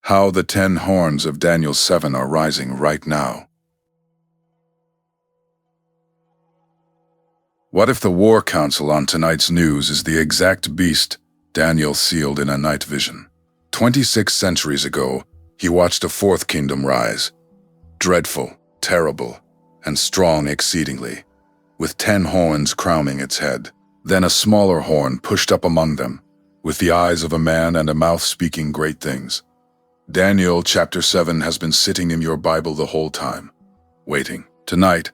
how the 10 horns of Daniel 7 are rising right now. What if the war council on tonight's news is the exact beast Daniel sealed in a night vision? 26 centuries ago, he watched a fourth kingdom rise, dreadful, terrible, and strong exceedingly, with 10 horns crowning its head. Then a smaller horn pushed up among them, with the eyes of a man and a mouth speaking great things. Daniel chapter 7 has been sitting in your Bible the whole time, waiting. Tonight,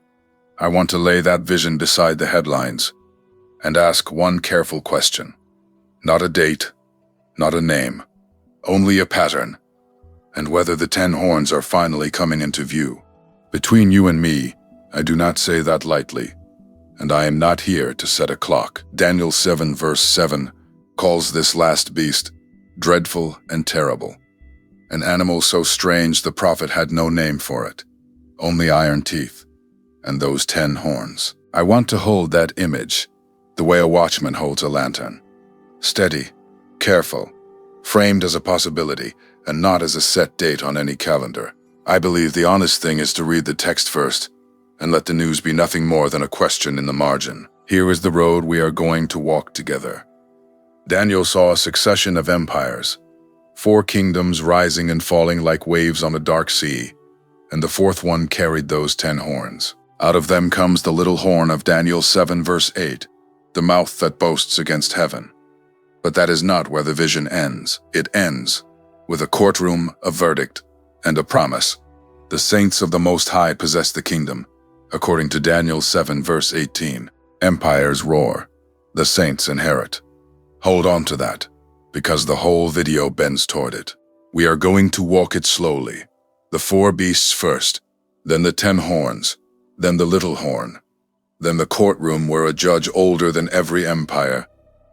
I want to lay that vision beside the headlines and ask one careful question. Not a date, not a name, only a pattern, and whether the 10 horns are finally coming into view. Between you and me, I do not say that lightly, and I am not here to set a clock. Daniel 7 verse 7 calls this last beast dreadful and terrible, an animal so strange the prophet had no name for it, only iron teeth, and those 10 horns. I want to hold that image the way a watchman holds a lantern. Steady, careful, framed as a possibility and not as a set date on any calendar. I believe the honest thing is to read the text first and let the news be nothing more than a question in the margin. Here is the road we are going to walk together. Daniel saw a succession of empires, 4 kingdoms rising and falling like waves on a dark sea, and the fourth one carried those 10 horns. Out of them comes the little horn of Daniel 7 verse 8, the mouth that boasts against heaven. But that is not where the vision ends. It ends with a courtroom, a verdict, and a promise. The saints of the Most High possess the kingdom, according to Daniel 7 verse 18. Empires roar, the saints inherit. Hold on to that, because the whole video bends toward it. We are going to walk it slowly. The 4 beasts first, then the 10 horns, then the little horn, then the courtroom where a judge older than every empire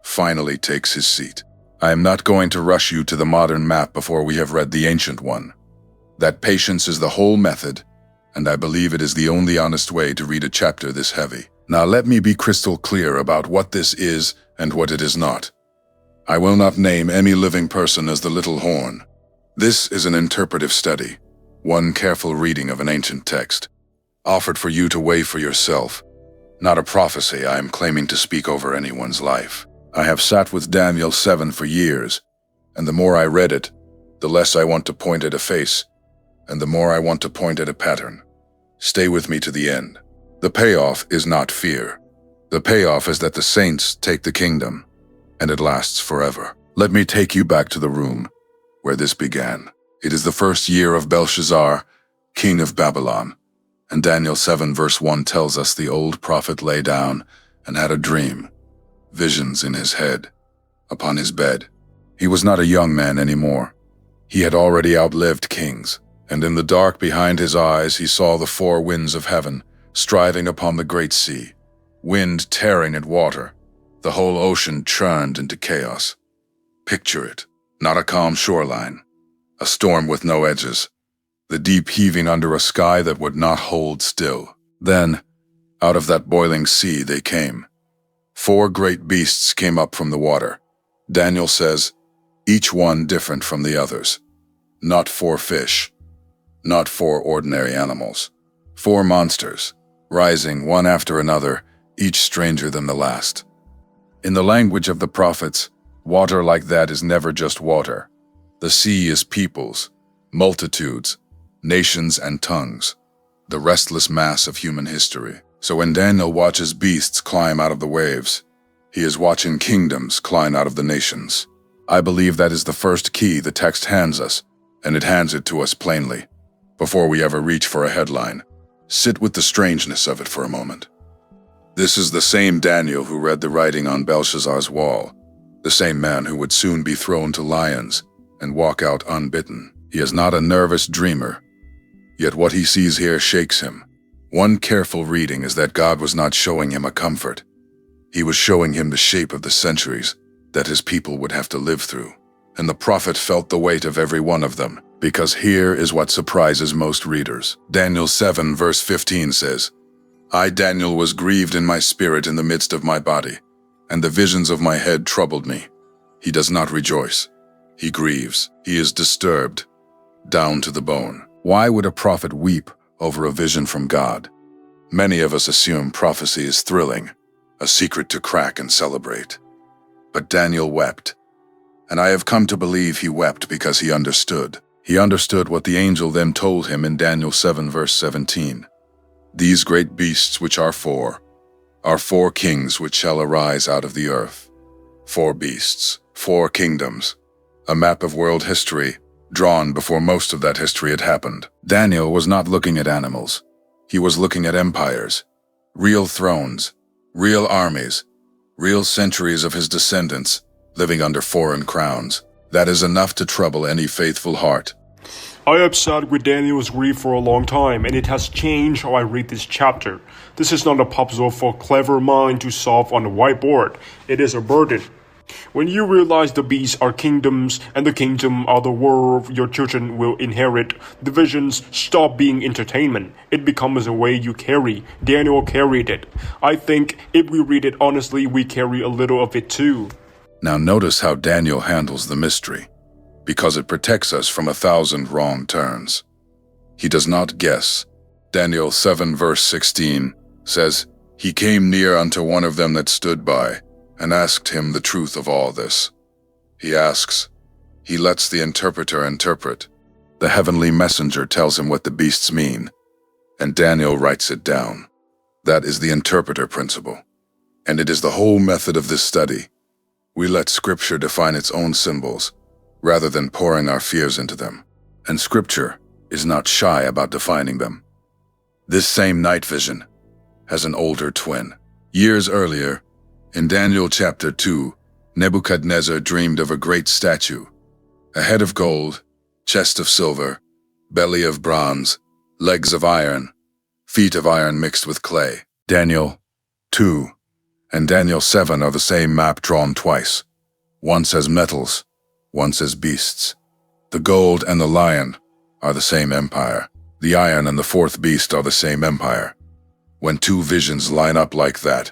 finally takes his seat. I am not going to rush you to the modern map before we have read the ancient one. That patience is the whole method, and I believe it is the only honest way to read a chapter this heavy. Now let me be crystal clear about what this is and what it is not. I will not name any living person as the little horn. This is an interpretive study, one careful reading of an ancient text, offered for you to weigh for yourself, not a prophecy I am claiming to speak over anyone's life. I have sat with Daniel 7 for years, and the more I read it, the less I want to point at a face, and the more I want to point at a pattern. Stay with me to the end. The payoff is not fear. The payoff is that the saints take the kingdom, and it lasts forever. Let me take you back to the room where this began. It is the first year of Belshazzar, king of Babylon, and Daniel 7 verse 1 tells us the old prophet lay down and had a dream, visions in his head, upon his bed. He was not a young man anymore. He had already outlived kings, and in the dark behind his eyes he saw the 4 winds of heaven striving upon the great sea, wind tearing at water, the whole ocean churned into chaos. Picture it, not a calm shoreline, a storm with no edges, the deep heaving under a sky that would not hold still. Then, out of that boiling sea they came. 4 great beasts came up from the water. Daniel says, each one different from the others. Not 4 fish, not 4 ordinary animals. 4 monsters, rising one after another, each stranger than the last. In the language of the prophets, water like that is never just water. The sea is peoples, multitudes, nations and tongues, the restless mass of human history. So when Daniel watches beasts climb out of the waves, he is watching kingdoms climb out of the nations. I believe that is the first key the text hands us, and it hands it to us plainly. Before we ever reach for a headline, sit with the strangeness of it for a moment. This is the same Daniel who read the writing on Belshazzar's wall, the same man who would soon be thrown to lions and walk out unbitten. He is not a nervous dreamer, yet what he sees here shakes him. One careful reading is that God was not showing him a comfort. He was showing him the shape of the centuries that his people would have to live through. And the prophet felt the weight of every one of them, because here is what surprises most readers. Daniel 7 verse 15 says, I, Daniel, was grieved in my spirit in the midst of my body, and the visions of my head troubled me. He does not rejoice. He grieves. He is disturbed. down to the bone. Why would a prophet weep over a vision from God? Many of us assume prophecy is thrilling, a secret to crack and celebrate. But Daniel wept, and I have come to believe he wept because he understood. He understood what the angel then told him in Daniel 7 verse 17. These great beasts which are four kings which shall arise out of the earth. 4 beasts, 4 kingdoms. A map of world history, drawn before most of that history had happened. Daniel was not looking at animals. He was looking at empires, real thrones, real armies, real centuries of his descendants living under foreign crowns. That is enough to trouble any faithful heart. I have sat with Daniel's grief for a long time, and it has changed how I read this chapter. This is not a puzzle for a clever mind to solve on a whiteboard. It is a burden. When you realize the beasts are kingdoms, and the kingdom are the world your children will inherit, the visions stop being entertainment. It becomes a way you carry. Daniel carried it. I think if we read it honestly, we carry a little of it too. Now notice how Daniel handles the mystery, because it protects us from 1,000 wrong turns. He does not guess. Daniel 7 verse 16 says, He came near unto one of them that stood by, and asked him the truth of all this. He asks. He lets the interpreter interpret. The heavenly messenger tells him what the beasts mean, and Daniel writes it down. That is the interpreter principle, and it is the whole method of this study. We let Scripture define its own symbols, rather than pouring our fears into them. And Scripture is not shy about defining them. This same night vision has an older twin. Years earlier, in Daniel chapter 2, Nebuchadnezzar dreamed of a great statue, a head of gold, chest of silver, belly of bronze, legs of iron, feet of iron mixed with clay. Daniel 2 and Daniel 7 are the same map drawn twice, once as metals, once as beasts. The gold and the lion are the same empire. The iron and the 4th beast are the same empire. When 2 visions line up like that,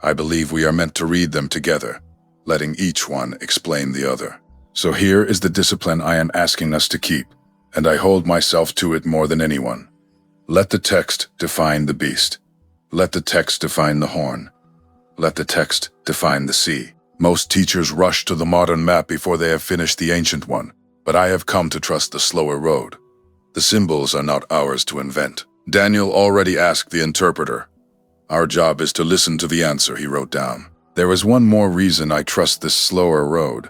I believe we are meant to read them together, letting each one explain the other. So here is the discipline I am asking us to keep, and I hold myself to it more than anyone. Let the text define the beast. Let the text define the horn. Let the text define the sea. Most teachers rush to the modern map before they have finished the ancient one, but I have come to trust the slower road. The symbols are not ours to invent. Daniel already asked the interpreter. Our job is to listen to the answer he wrote down. There is one more reason I trust this slower road,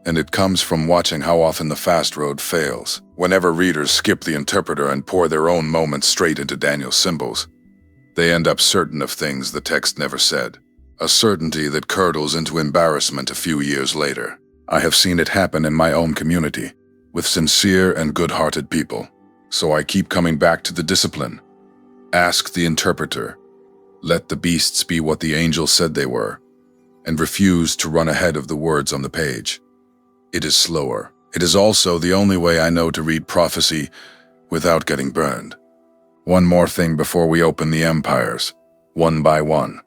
and it comes from watching how often the fast road fails. Whenever readers skip the interpreter and pour their own moments straight into Daniel's symbols, they end up certain of things the text never said. A certainty that curdles into embarrassment a few years later. I have seen it happen in my own community, with sincere and good-hearted people. So I keep coming back to the discipline. Ask the interpreter. Let the beasts be what the angel said they were, and refuse to run ahead of the words on the page. It is slower. It is also the only way I know to read prophecy without getting burned. One more thing before we open the empires, one by one,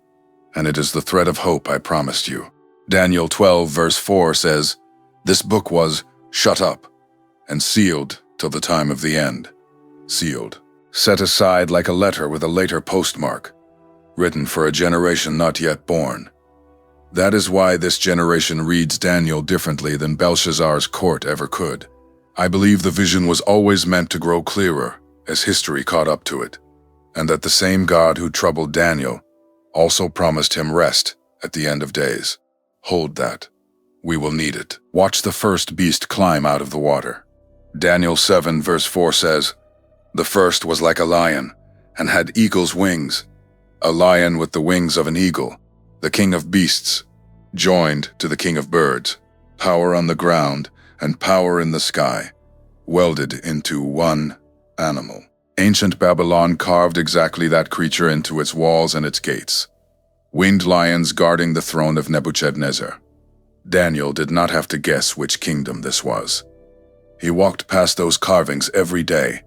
and it is the thread of hope I promised you. Daniel 12 verse 4 says, This book was shut up and sealed till the time of the end. Sealed. Set aside like a letter with a later postmark, written for a generation not yet born. That is why this generation reads Daniel differently than Belshazzar's court ever could. I believe the vision was always meant to grow clearer as history caught up to it, and that the same God who troubled Daniel also promised him rest at the end of days. Hold that. We will need it. Watch the first beast climb out of the water. Daniel 7 verse 4 says, The first was like a lion, and had eagle's wings. A lion with the wings of an eagle, the king of beasts, joined to the king of birds. Power on the ground and power in the sky, welded into one animal. Ancient Babylon carved exactly that creature into its walls and its gates. Winged lions guarding the throne of Nebuchadnezzar. Daniel did not have to guess which kingdom this was. He walked past those carvings every day.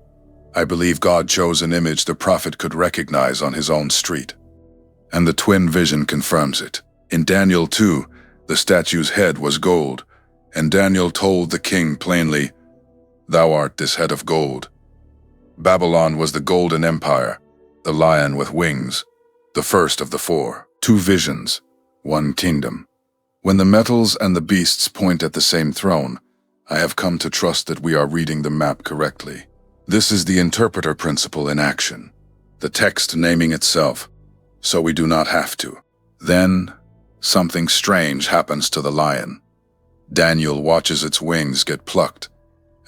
I believe God chose an image the prophet could recognize on his own street. And the twin vision confirms it. In Daniel 2, the statue's head was gold, and Daniel told the king plainly, Thou art this head of gold. Babylon was the golden empire, the lion with wings, the first of the four. Two visions, one kingdom. When the metals and the beasts point at the same throne, I have come to trust that we are reading the map correctly. This is the interpreter principle in action, the text naming itself, so we do not have to. Then, something strange happens to the lion. Daniel watches its wings get plucked,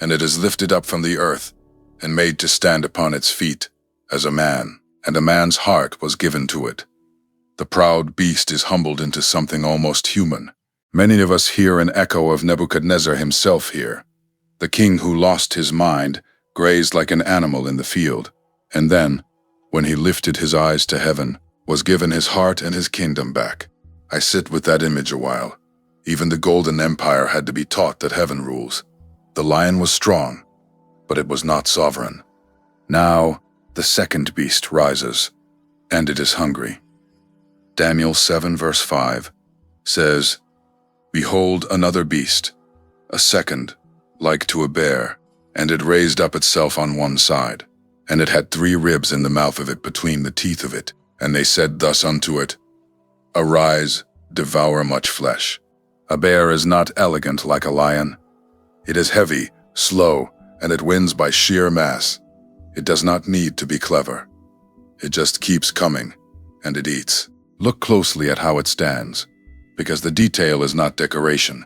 and it is lifted up from the earth and made to stand upon its feet as a man, and a man's heart was given to it. The proud beast is humbled into something almost human. Many of us hear an echo of Nebuchadnezzar himself here. The king who lost his mind grazed like an animal in the field, and then, when he lifted his eyes to heaven, was given his heart and his kingdom back. I sit with that image a while. Even the golden empire had to be taught that heaven rules. The lion was strong, but it was not sovereign. Now, the second beast rises, and it is hungry. Daniel 7 verse 5 says, Behold another beast, a second, like to a bear, and it raised up itself on one side, and it had 3 ribs in the mouth of it between the teeth of it, and they said thus unto it, Arise, devour much flesh. A bear is not elegant like a lion. It is heavy, slow, and it wins by sheer mass. It does not need to be clever. It just keeps coming, and it eats. Look closely at how it stands, because the detail is not decoration.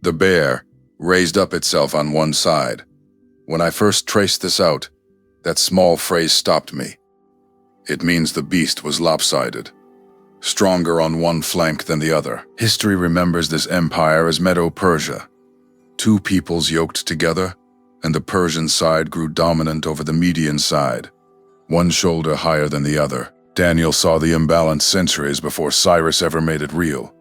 The bear raised up itself on one side. When I first traced this out, that small phrase stopped me. It means the beast was lopsided, stronger on one flank than the other. History remembers this empire as Medo-Persia. 2 peoples yoked together, and the Persian side grew dominant over the Median side, one shoulder higher than the other. Daniel saw the imbalance centuries before Cyrus ever made it real.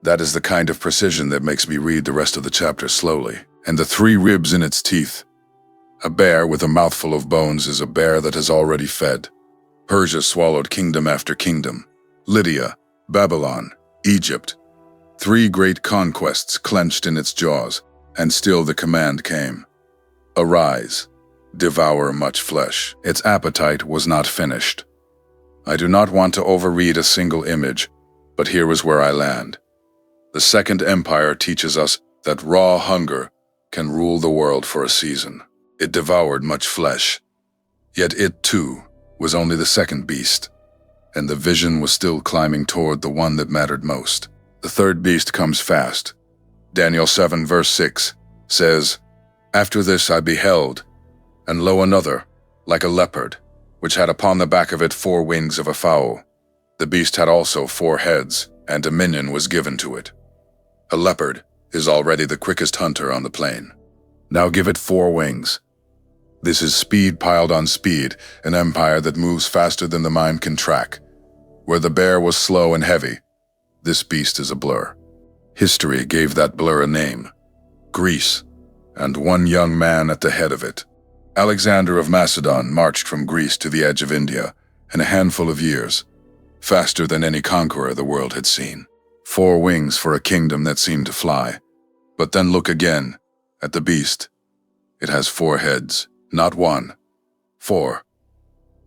That is the kind of precision that makes me read the rest of the chapter slowly. And the 3 ribs in its teeth. A bear with a mouthful of bones is a bear that has already fed. Persia swallowed kingdom after kingdom. Lydia, Babylon, Egypt. 3 great conquests clenched in its jaws, and still the command came. Arise, devour much flesh. Its appetite was not finished. I do not want to overread a single image, but here is where I land. The Second Empire teaches us that raw hunger can rule the world for a season. It devoured much flesh. Yet it, too, was only the second beast, and the vision was still climbing toward the one that mattered most. The third beast comes fast. Daniel 7 verse 6 says, After this I beheld, and lo another, like a leopard, which had upon the back of it 4 wings of a fowl. The beast had also 4 heads, and dominion was given to it. A leopard is already the quickest hunter on the plain. Now give it 4 wings. This is speed piled on speed, an empire that moves faster than the mind can track. Where the bear was slow and heavy, this beast is a blur. History gave that blur a name, Greece, and one young man at the head of it. Alexander of Macedon marched from Greece to the edge of India in a handful of years, faster than any conqueror the world had seen. 4 wings for a kingdom that seemed to fly. But then look again at the beast. It has 4 heads, not 1, 4.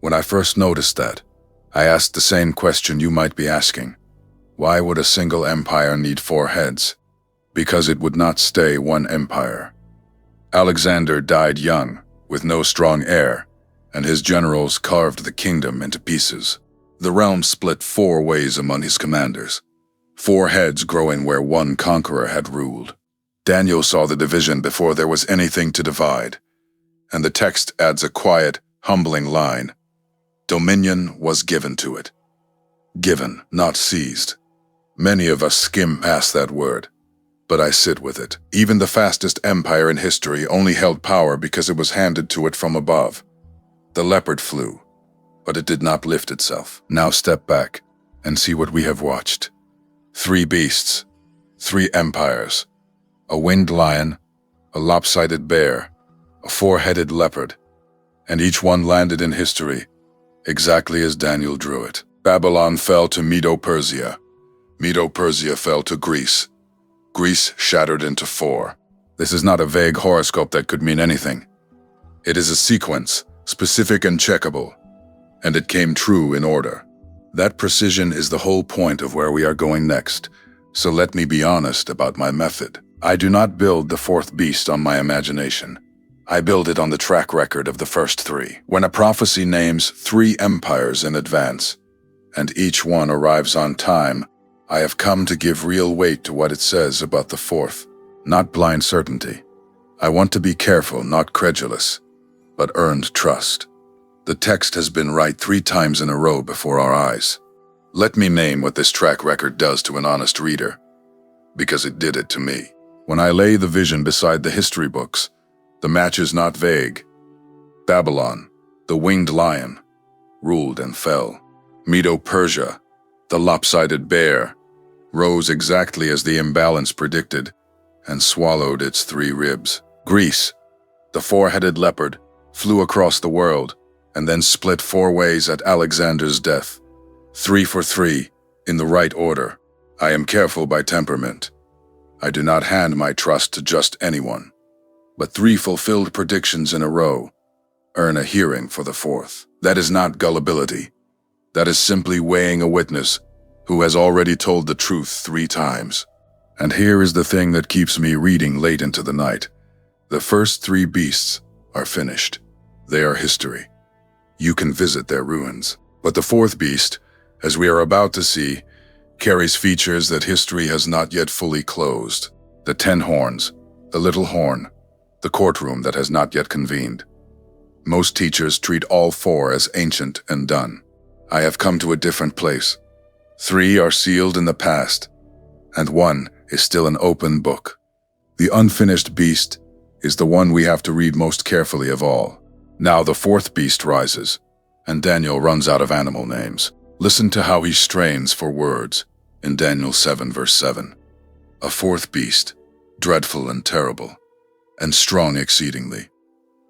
When I first noticed that, I asked the same question you might be asking. Why would a single empire need 4 heads? Because it would not stay one empire. Alexander died young, with no strong heir, and his generals carved the kingdom into pieces. The realm split 4 ways among his commanders, 4 heads growing where one conqueror had ruled. Daniel saw the division before there was anything to divide, and the text adds a quiet, humbling line. Dominion was given to it. Given, not seized. Many of us skim past that word, but I sit with it. Even the fastest empire in history only held power because it was handed to it from above. The leopard flew, but it did not lift itself. Now step back and see what we have watched. 3 beasts, 3 empires, a winged lion, a lopsided bear, a 4-headed leopard, and each one landed in history exactly as Daniel drew it. Babylon fell to Medo-Persia. Medo-Persia fell to Greece. Greece shattered into 4. This is not a vague horoscope that could mean anything. It is a sequence, specific and checkable, and it came true in order. That precision is the whole point of where we are going next, so let me be honest about my method. I do not build the fourth beast on my imagination. I build it on the track record of the first three. When a prophecy names 3 empires in advance, and each one arrives on time, I have come to give real weight to what it says about the fourth, not blind certainty. I want to be careful, not credulous, but earned trust. The text has been right 3 times in a row before our eyes. Let me name what this track record does to an honest reader, because it did it to me. When I lay the vision beside the history books, the match is not vague. Babylon, the winged lion, ruled and fell. Medo-Persia, the lopsided bear, rose exactly as the imbalance predicted and swallowed its 3 ribs. Greece, the 4-headed leopard, flew across the world and then split 4 ways at Alexander's death. 3 for 3, in the right order. I am careful by temperament. I do not hand my trust to just anyone. But 3 fulfilled predictions in a row earn a hearing for the 4th. That is not gullibility. That is simply weighing a witness who has already told the truth 3 times. And here is the thing that keeps me reading late into the night. The first 3 beasts are finished. They are history. You can visit their ruins. But the 4th beast, as we are about to see, carries features that history has not yet fully closed. The 10 horns, the little horn, the courtroom that has not yet convened. Most teachers treat all 4 as ancient and done. I have come to a different place. 3 are sealed in the past, and 1 is still an open book. The unfinished beast is the one we have to read most carefully of all. Now the 4th beast rises, and Daniel runs out of animal names. Listen to how he strains for words in Daniel 7 verse 7. A 4th beast, dreadful and terrible, and strong exceedingly.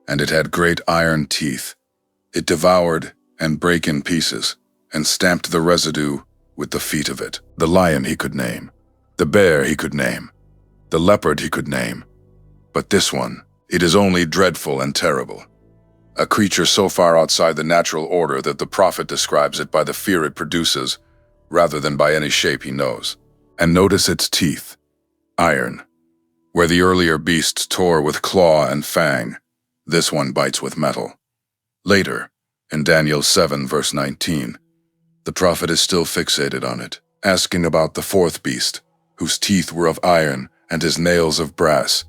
And it had great iron teeth. It devoured and brake in pieces, and stamped the residue with the feet of it. The lion he could name. The bear he could name. The leopard he could name. But this one, it is only dreadful and terrible. A creature so far outside the natural order that the prophet describes it by the fear it produces, rather than by any shape he knows. And notice its teeth. Iron. Where the earlier beasts tore with claw and fang, this one bites with metal. Later, in Daniel 7 verse 19, the prophet is still fixated on it, asking about the 4th beast, whose teeth were of iron and his nails of brass,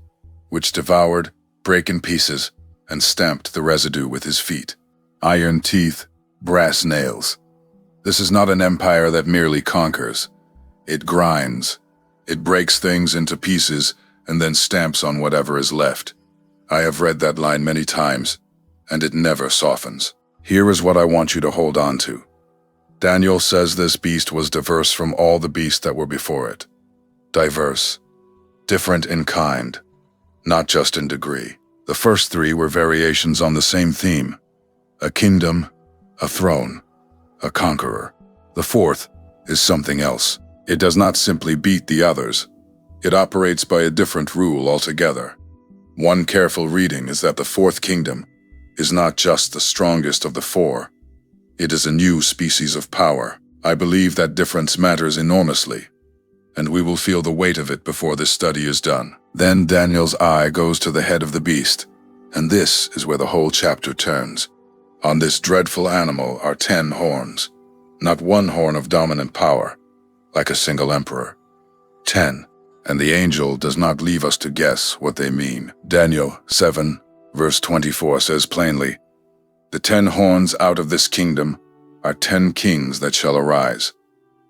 which devoured, brake in pieces, and stamped the residue with his feet. Iron teeth, brass nails. This is not an empire that merely conquers. It grinds. It breaks things into pieces and then stamps on whatever is left. I have read that line many times, and it never softens. Here is what I want you to hold on to. Daniel says this beast was diverse from all the beasts that were before it. Diverse. Different in kind, not just in degree. The first 3 were variations on the same theme. A kingdom, a throne, a conqueror. The 4th is something else. It does not simply beat the others. It operates by a different rule altogether. One careful reading is that the 4th kingdom is not just the strongest of the 4. It is a new species of power. I believe that difference matters enormously, and we will feel the weight of it before this study is done. Then Daniel's eye goes to the head of the beast, and this is where the whole chapter turns. On this dreadful animal are 10 horns, not 1 horn of dominant power, like a single emperor. 10, and the angel does not leave us to guess what they mean. Daniel 7, verse 24 says plainly, "The 10 horns out of this kingdom are 10 kings that shall arise.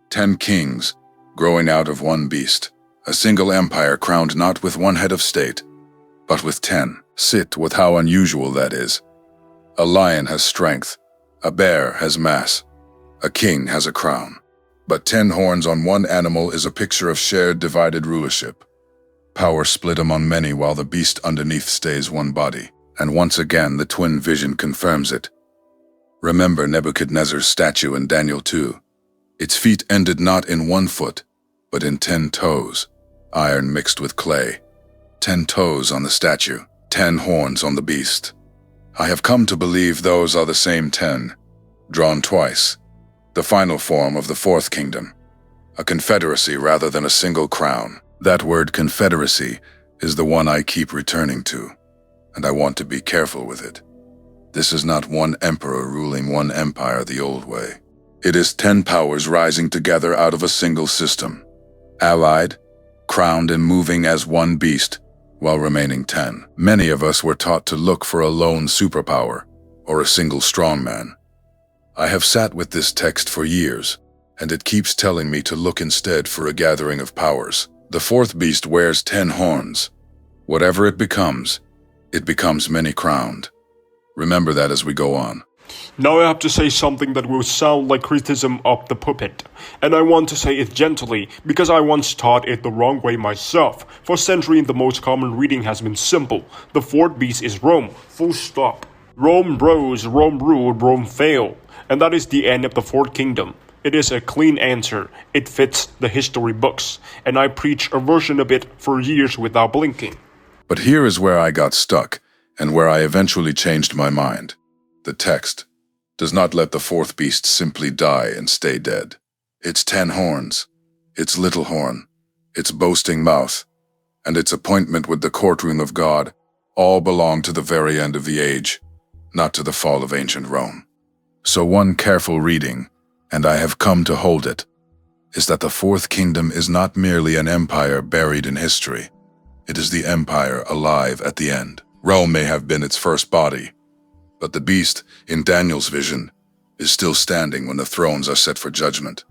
10 kings growing out of 1 beast. A single empire crowned not with 1 head of state, but with 10. Sit with how unusual that is. A lion has strength, a bear has mass, a king has a crown. But 10 horns on 1 animal is a picture of shared divided rulership. Power split among many while the beast underneath stays 1 body. And once again, the twin vision confirms it. Remember Nebuchadnezzar's statue in Daniel 2. Its feet ended not in 1 foot, but in 10 toes, iron mixed with clay. 10 toes on the statue, 10 horns on the beast. I have come to believe those are the same 10, drawn twice, the final form of the fourth kingdom, a confederacy rather than a single crown. That word confederacy is the one I keep returning to, and I want to be careful with it. This is not one emperor ruling one empire the old way. It is 10 powers rising together out of a single system, allied, crowned and moving as one beast, while remaining 10. Many of us were taught to look for a lone superpower or a single strongman. I have sat with this text for years, and it keeps telling me to look instead for a gathering of powers. The fourth beast wears 10 horns. Whatever it becomes many-crowned. Remember that as we go on. Now I have to say something that will sound like criticism of the puppet, and I want to say it gently because I once taught it the wrong way myself. For centuries the most common reading has been simple. The fourth beast is Rome, full stop. Rome rose, Rome ruled, Rome failed. And that is the end of the fourth kingdom. It is a clean answer. It fits the history books, and I preach a version of it for years without blinking. But here is where I got stuck, and where I eventually changed my mind. The text does not let the fourth beast simply die and stay dead. Its 10 horns, its little horn, its boasting mouth, and its appointment with the courtroom of God all belong to the very end of the age, not to the fall of ancient Rome. So one careful reading, and I have come to hold it, is that the fourth kingdom is not merely an empire buried in history. It is the empire alive at the end. Rome may have been its first body, but the beast, in Daniel's vision, is still standing when the thrones are set for judgment.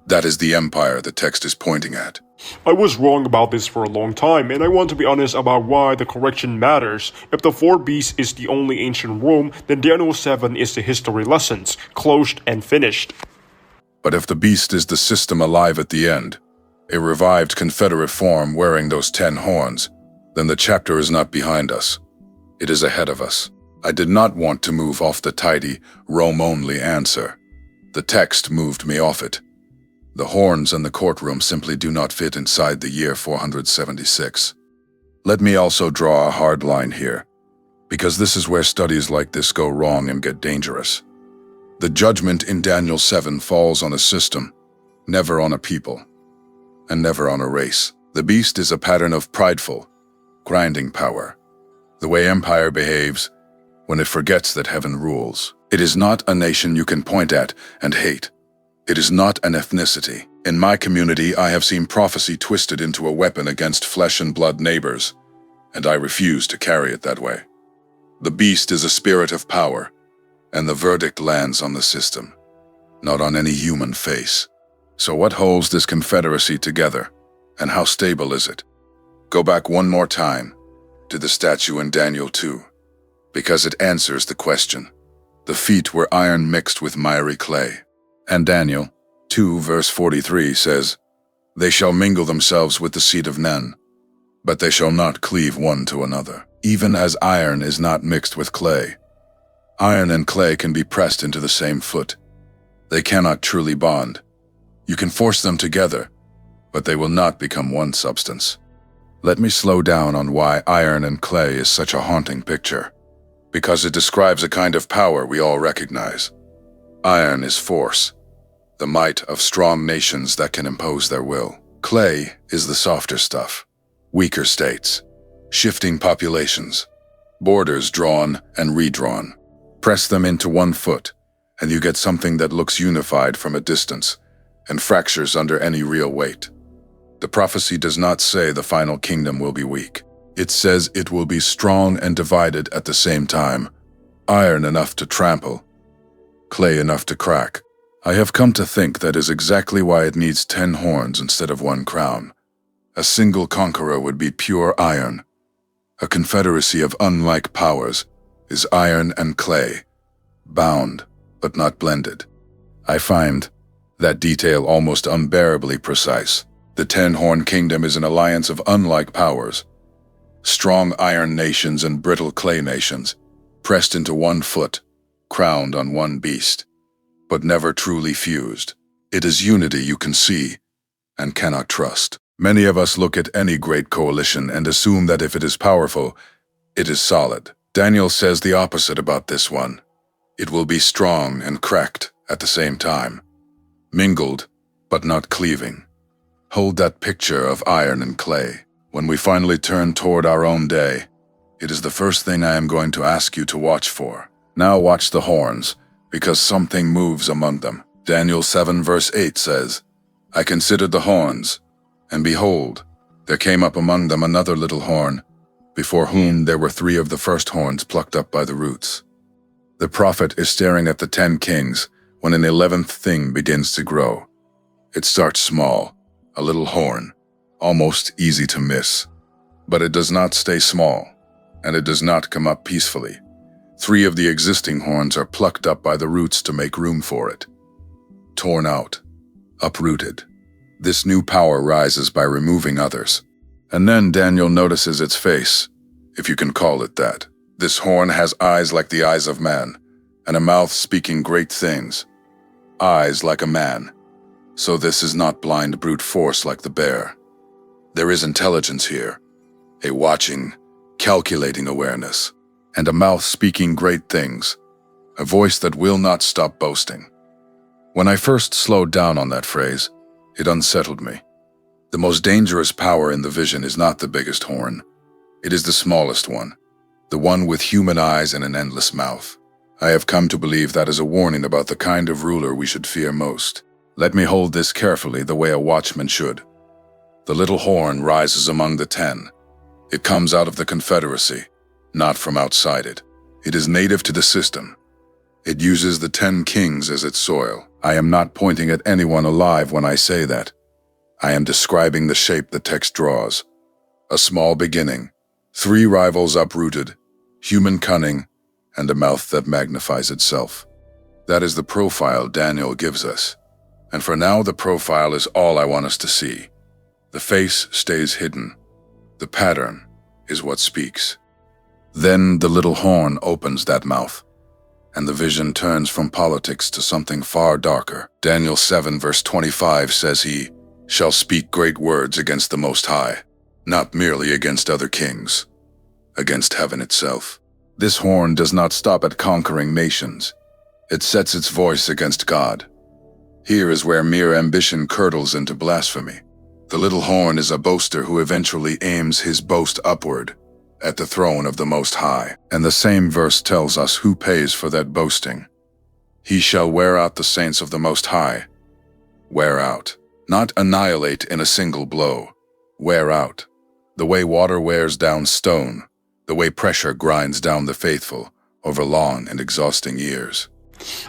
That is the empire the text is pointing at. I was wrong about this for a long time, and I want to be honest about why the correction matters. If the fourth beast is the only ancient Rome, then Daniel 7 is the history lessons, closed and finished. But if the beast is the system alive at the end, a revived Confederate form wearing those 10 horns, then the chapter is not behind us. It is ahead of us. I did not want to move off the tidy, Rome-only answer. The text moved me off it. The horns and the courtroom simply do not fit inside the year 476. Let me also draw a hard line here, because this is where studies like this go wrong and get dangerous. The judgment in Daniel 7 falls on a system, never on a people, and never on a race. The beast is a pattern of prideful, grinding power, the way empire behaves when it forgets that heaven rules. It is not a nation you can point at and hate. It is not an ethnicity. In my community, I have seen prophecy twisted into a weapon against flesh and blood neighbors, and I refuse to carry it that way. The beast is a spirit of power, and the verdict lands on the system, not on any human face. So what holds this confederacy together, and how stable is it? Go back one more time to the statue in Daniel 2, because it answers the question. The feet were iron mixed with miry clay. And Daniel 2 verse 43 says, "They shall mingle themselves with the seed of Nen, but they shall not cleave one to another." Even as iron is not mixed with clay, iron and clay can be pressed into the same foot. They cannot truly bond. You can force them together, but they will not become one substance. Let me slow down on why iron and clay is such a haunting picture, because it describes a kind of power we all recognize. Iron is force, the might of strong nations that can impose their will. Clay is the softer stuff, weaker states, shifting populations, borders drawn and redrawn. Press them into one foot, and you get something that looks unified from a distance and fractures under any real weight. The prophecy does not say the final kingdom will be weak. It says it will be strong and divided at the same time, iron enough to trample, clay enough to crack. I have come to think that is exactly why it needs 10 horns instead of one crown. A single conqueror would be pure iron. A confederacy of unlike powers is iron and clay, bound but not blended. I find that detail almost unbearably precise. The 10-horn kingdom is an alliance of unlike powers, strong iron nations and brittle clay nations, pressed into one foot, crowned on one beast, but never truly fused. It is unity you can see and cannot trust. Many of us look at any great coalition and assume that if it is powerful, it is solid. Daniel says the opposite about this one. It will be strong and cracked at the same time, mingled but not cleaving. Hold that picture of iron and clay. When we finally turn toward our own day, it is the first thing I am going to ask you to watch for. Now watch the horns, because something moves among them. Daniel 7 verse 8 says, I considered the horns, and behold, there came up among them another little horn, before whom there were 3 of the first horns plucked up by the roots. The prophet is staring at the 10 kings when an 11th thing begins to grow. It starts small, a little horn, almost easy to miss. But it does not stay small, and it does not come up peacefully. 3 of the existing horns are plucked up by the roots to make room for it. Torn out, uprooted. This new power rises by removing others. And then Daniel notices its face, if you can call it that. This horn has eyes like the eyes of man, and a mouth speaking great things. Eyes like a man. So this is not blind brute force like the bear. There is intelligence here, a watching, calculating awareness, and a mouth speaking great things, a voice that will not stop boasting. When I first slowed down on that phrase, it unsettled me. The most dangerous power in the vision is not the biggest horn. It is the smallest one, the one with human eyes and an endless mouth. I have come to believe that is a warning about the kind of ruler we should fear most. Let me hold this carefully the way a watchman should. The little horn rises among the 10. It comes out of the Confederacy, not from outside it. It is native to the system. It uses the 10 kings as its soil. I am not pointing at anyone alive when I say that. I am describing the shape the text draws. A small beginning, 3 rivals uprooted, human cunning, and a mouth that magnifies itself. That is the profile Daniel gives us. And for now, the profile is all I want us to see. The face stays hidden. The pattern is what speaks. Then the little horn opens that mouth, and the vision turns from politics to something far darker. Daniel 7 verse 25 says he shall speak great words against the Most High, not merely against other kings, against heaven itself. This horn does not stop at conquering nations. It sets its voice against God. Here is where mere ambition curdles into blasphemy. The little horn is a boaster who eventually aims his boast upward, at the throne of the Most High. And the same verse tells us who pays for that boasting. He shall wear out the saints of the Most High. Wear out. Not annihilate in a single blow. Wear out. The way water wears down stone, the way pressure grinds down the faithful over long and exhausting years.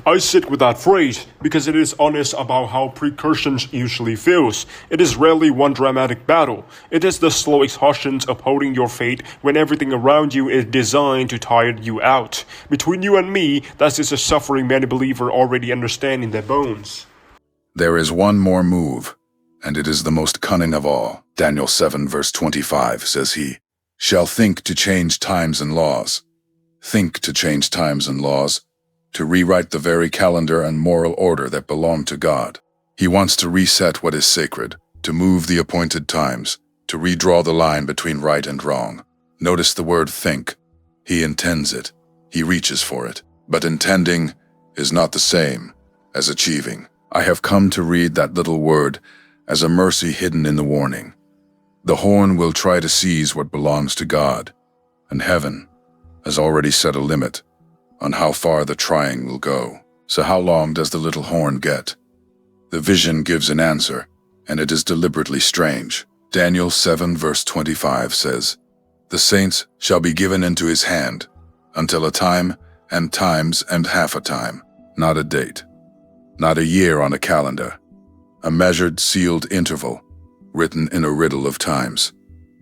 I sit with that phrase because it is honest about how precursions usually feels. It is rarely one dramatic battle. It is the slow exhaustion of holding your fate when everything around you is designed to tire you out. Between you and me, that is a suffering many believers already understand in their bones. There is one more move, and it is the most cunning of all. Daniel 7 verse 25 says he shall think to change times and laws. Think to change times and laws, to rewrite the very calendar and moral order that belong to God. He wants to reset what is sacred, to move the appointed times, to redraw the line between right and wrong. Notice the word think. He intends it. He reaches for it. But intending is not the same as achieving. I have come to read that little word as a mercy hidden in the warning. The horn will try to seize what belongs to God, and heaven has already set a limit on how far the trying will go. So how long does the little horn get? The vision gives an answer, and it is deliberately strange. Daniel 7 verse 25 says, the saints shall be given into his hand, until a time and times and half a time, not a date, not a year on a calendar, a measured sealed interval, written in a riddle of times.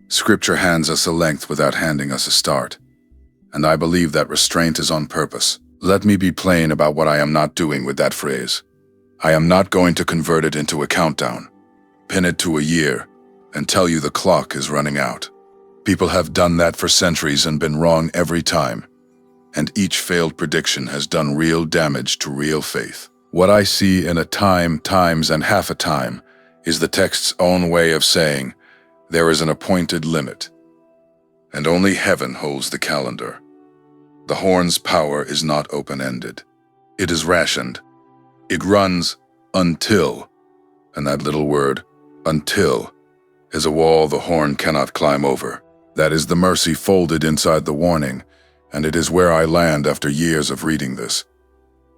Scripture hands us a length without handing us a start. And I believe that restraint is on purpose. Let me be plain about what I am not doing with that phrase. I am not going to convert it into a countdown, pin it to a year, and tell you the clock is running out. People have done that for centuries and been wrong every time, and each failed prediction has done real damage to real faith. What I see in a time, times, and half a time is the text's own way of saying there is an appointed limit, and only heaven holds the calendar. The horn's power is not open-ended. It is rationed. It runs until, and that little word, until, is a wall the horn cannot climb over. That is the mercy folded inside the warning, and it is where I land after years of reading this.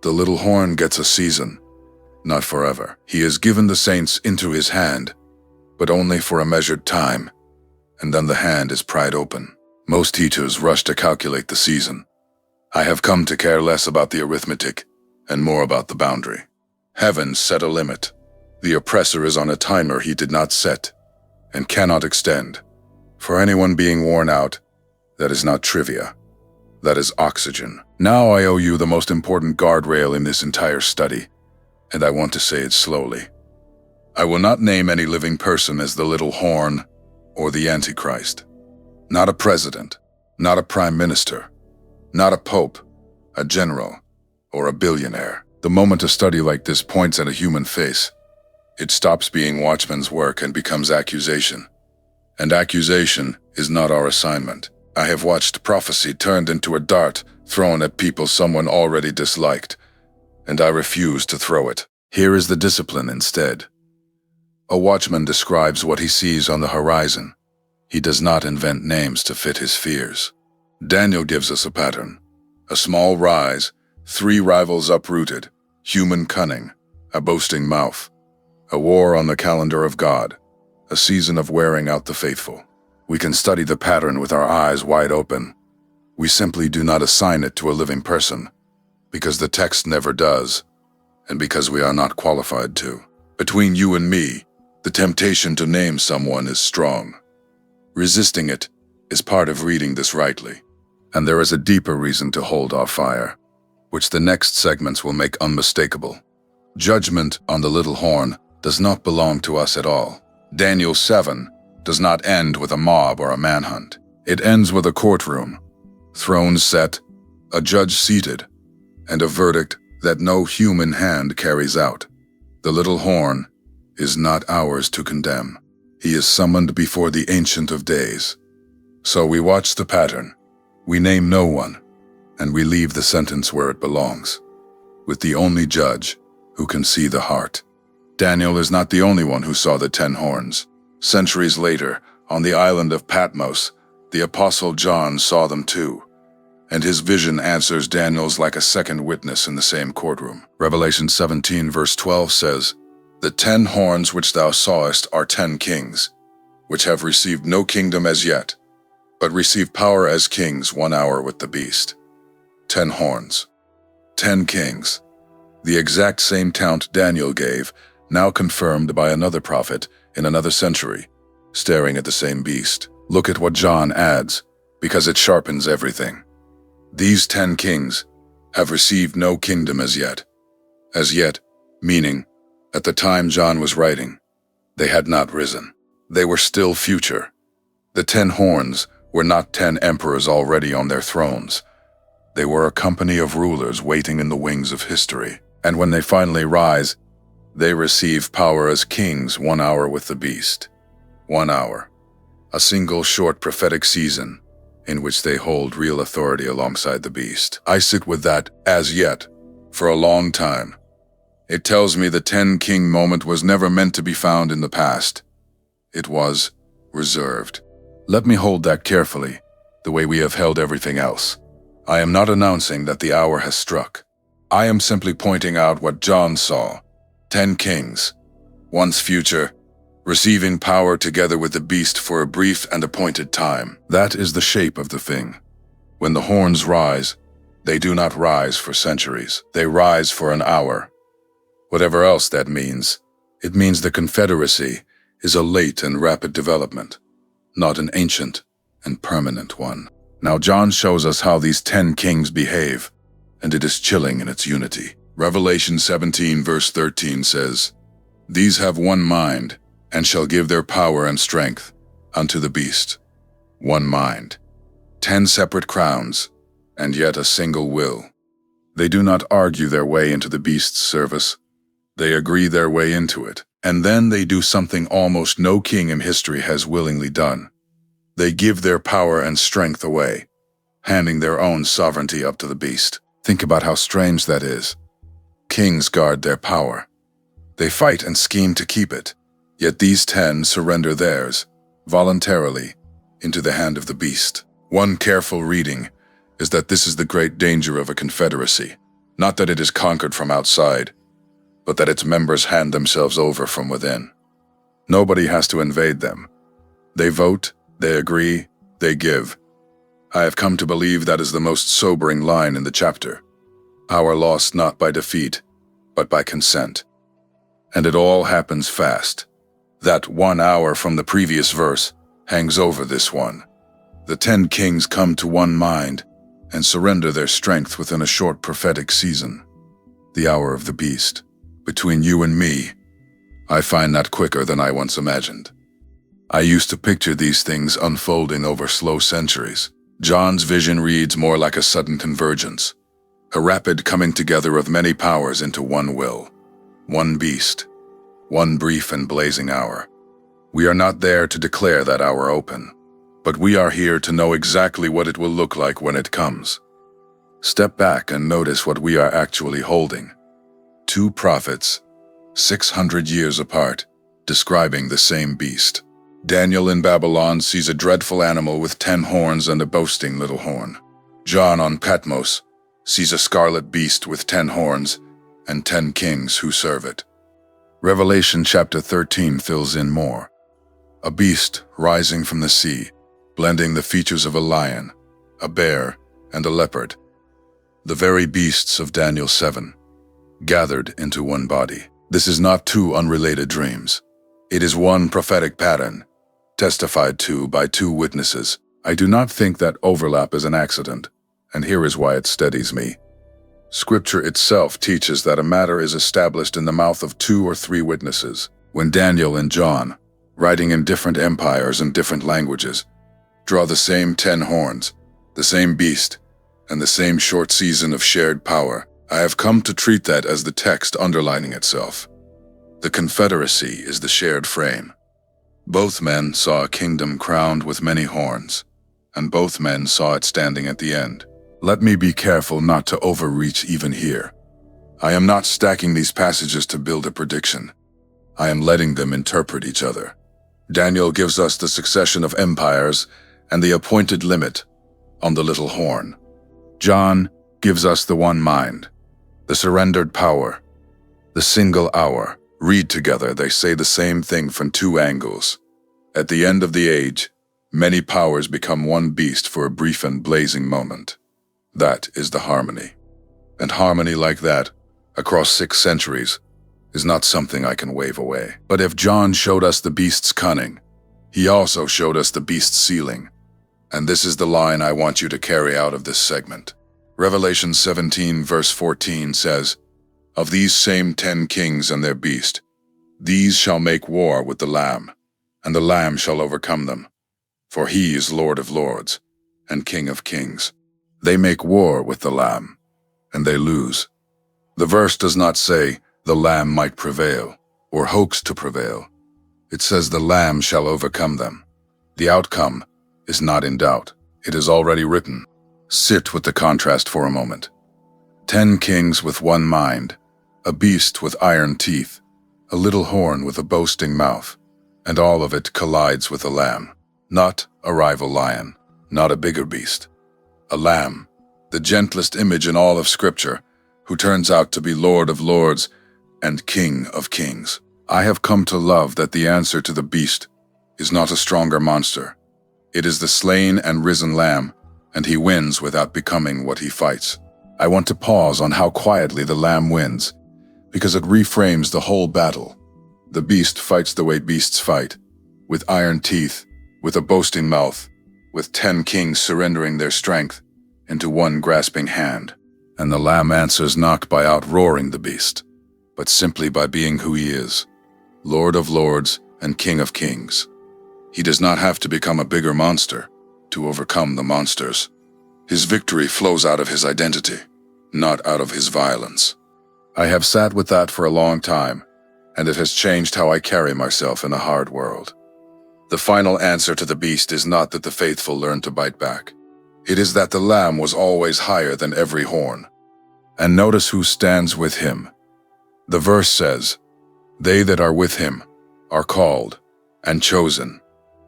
The little horn gets a season, not forever. He is given the saints into his hand, but only for a measured time, and then the hand is pried open. Most teachers rush to calculate the season. I have come to care less about the arithmetic and more about the boundary. Heaven set a limit. The oppressor is on a timer he did not set and cannot extend. For anyone being worn out, that is not trivia. That is oxygen. Now I owe you the most important guardrail in this entire study, and I want to say it slowly. I will not name any living person as the little horn or the Antichrist. Not a president, not a prime minister, not a pope, a general, or a billionaire. The moment a study like this points at a human face, it stops being watchman's work and becomes accusation. And accusation is not our assignment. I have watched prophecy turned into a dart thrown at people someone already disliked, and I refuse to throw it. Here is the discipline instead. A watchman describes what he sees on the horizon. He does not invent names to fit his fears. Daniel gives us a pattern. A small rise, 3 rivals uprooted, human cunning, a boasting mouth, a war on the calendar of God, a season of wearing out the faithful. We can study the pattern with our eyes wide open. We simply do not assign it to a living person, because the text never does, and because we are not qualified to. Between you and me, the temptation to name someone is strong. Resisting it is part of reading this rightly, and there is a deeper reason to hold our fire, which the next segments will make unmistakable. Judgment on the little horn does not belong to us at all. Daniel 7 does not end with a mob or a manhunt. It ends with a courtroom, thrones set, a judge seated, and a verdict that no human hand carries out. The little horn is not ours to condemn. He is summoned before the Ancient of Days. So we watch the pattern, we name no one, and we leave the sentence where it belongs, with the only judge who can see the heart. Daniel is not the only one who saw the 10 horns. Centuries later, on the island of Patmos, the Apostle John saw them too, and his vision answers Daniel's like a second witness in the same courtroom. Revelation 17 verse 12 says, "The 10 horns which thou sawest are 10 kings, which have received no kingdom as yet, but receive power as kings 1 hour with the beast." 10 horns, 10 kings, the exact same count Daniel gave, now confirmed by another prophet in another century, staring at the same beast. Look at what John adds, because it sharpens everything. These 10 kings have received no kingdom as yet. As yet, meaning, at the time John was writing, they had not risen. They were still future. The 10 horns were not 10 emperors already on their thrones. They were a company of rulers waiting in the wings of history. And when they finally rise, they receive power as kings 1 hour with the beast. 1 hour. A single short prophetic season in which they hold real authority alongside the beast. I sit with that as yet for a long time. It tells me the 10 king moment was never meant to be found in the past. It was reserved. Let me hold that carefully, the way we have held everything else. I am not announcing that the hour has struck. I am simply pointing out what John saw. 10 kings, once future, receiving power together with the beast for a brief and appointed time. That is the shape of the thing. When the horns rise, they do not rise for centuries. They rise for an hour. Whatever else that means, it means the Confederacy is a late and rapid development, not an ancient and permanent one. Now John shows us how these 10 kings behave, and it is chilling in its unity. Revelation 17 verse 13 says, "These have one mind, and shall give their power and strength unto the beast." One mind. 10 separate crowns, and yet a single will. They do not argue their way into the beast's service. They agree their way into it. And then they do something almost no king in history has willingly done. They give their power and strength away, handing their own sovereignty up to the beast. Think about how strange that is. Kings guard their power. They fight and scheme to keep it. Yet these 10 surrender theirs, voluntarily, into the hand of the beast. One careful reading is that this is the great danger of a confederacy. Not that it is conquered from outside, but that its members hand themselves over from within. Nobody has to invade them. They vote, they agree, they give. I have come to believe that is the most sobering line in the chapter. Power lost not by defeat, but by consent. And it all happens fast. That 1 hour from the previous verse hangs over this one. The 10 kings come to one mind and surrender their strength within a short prophetic season. The hour of the beast. Between you and me, I find that quicker than I once imagined. I used to picture these things unfolding over slow centuries. John's vision reads more like a sudden convergence, a rapid coming together of many powers into one will, one beast, one brief and blazing hour. We are not there to declare that hour open, but we are here to know exactly what it will look like when it comes. Step back and notice what we are actually holding. 2 prophets, 600 years apart, describing the same beast. Daniel in Babylon sees a dreadful animal with 10 horns and a boasting little horn. John on Patmos sees a scarlet beast with 10 horns and 10 kings who serve it. Revelation chapter 13 fills in more. A beast rising from the sea, blending the features of a lion, a bear, and a leopard. The very beasts of Daniel 7, gathered into one body. This is not 2 unrelated dreams. It is one prophetic pattern, testified to by 2 witnesses. I do not think that overlap is an accident, and here is why it steadies me. Scripture itself teaches that a matter is established in the mouth of 2 or 3 witnesses. When Daniel and John, writing in different empires and different languages, draw the same 10 horns, the same beast, and the same short season of shared power, I have come to treat that as the text underlining itself. The confederacy is the shared frame. Both men saw a kingdom crowned with many horns, and both men saw it standing at the end. Let me be careful not to overreach even here. I am not stacking these passages to build a prediction. I am letting them interpret each other. Daniel gives us the succession of empires and the appointed limit on the little horn. John gives us the one mind, the surrendered power, the single hour. Read together, they say the same thing from 2 angles. At the end of the age, many powers become one beast for a brief and blazing moment. That is the harmony. And harmony like that, across 6 centuries, is not something I can wave away. But if John showed us the beast's cunning, he also showed us the beast's ceiling. And this is the line I want you to carry out of this segment. Revelation 17 verse 14 says, "Of these same 10 kings and their beast, these shall make war with the Lamb, and the Lamb shall overcome them. For he is Lord of lords and King of kings." They make war with the Lamb, and they lose. The verse does not say the Lamb might prevail or hopes to prevail. It says the Lamb shall overcome them. The outcome is not in doubt. It is already written. Sit with the contrast for a moment. 10 kings with one mind, a beast with iron teeth, a little horn with a boasting mouth, and all of it collides with a lamb. Not a rival lion, not a bigger beast. A lamb, the gentlest image in all of Scripture, who turns out to be Lord of lords and King of kings. I have come to love that the answer to the beast is not a stronger monster. It is the slain and risen lamb, and he wins without becoming what he fights. I want to pause on how quietly the lamb wins, because it reframes the whole battle. The beast fights the way beasts fight, with iron teeth, with a boasting mouth, with 10 kings surrendering their strength into one grasping hand. And the lamb answers not by outroaring the beast, but simply by being who he is, Lord of lords and King of kings. He does not have to become a bigger monster to overcome the monsters. His victory flows out of his identity, not out of his violence. I have sat with that for a long time, and it has changed how I carry myself in a hard world. The final answer to the beast is not that the faithful learn to bite back. It is that the Lamb was always higher than every horn. And notice who stands with him. The verse says, "They that are with him are called, and chosen,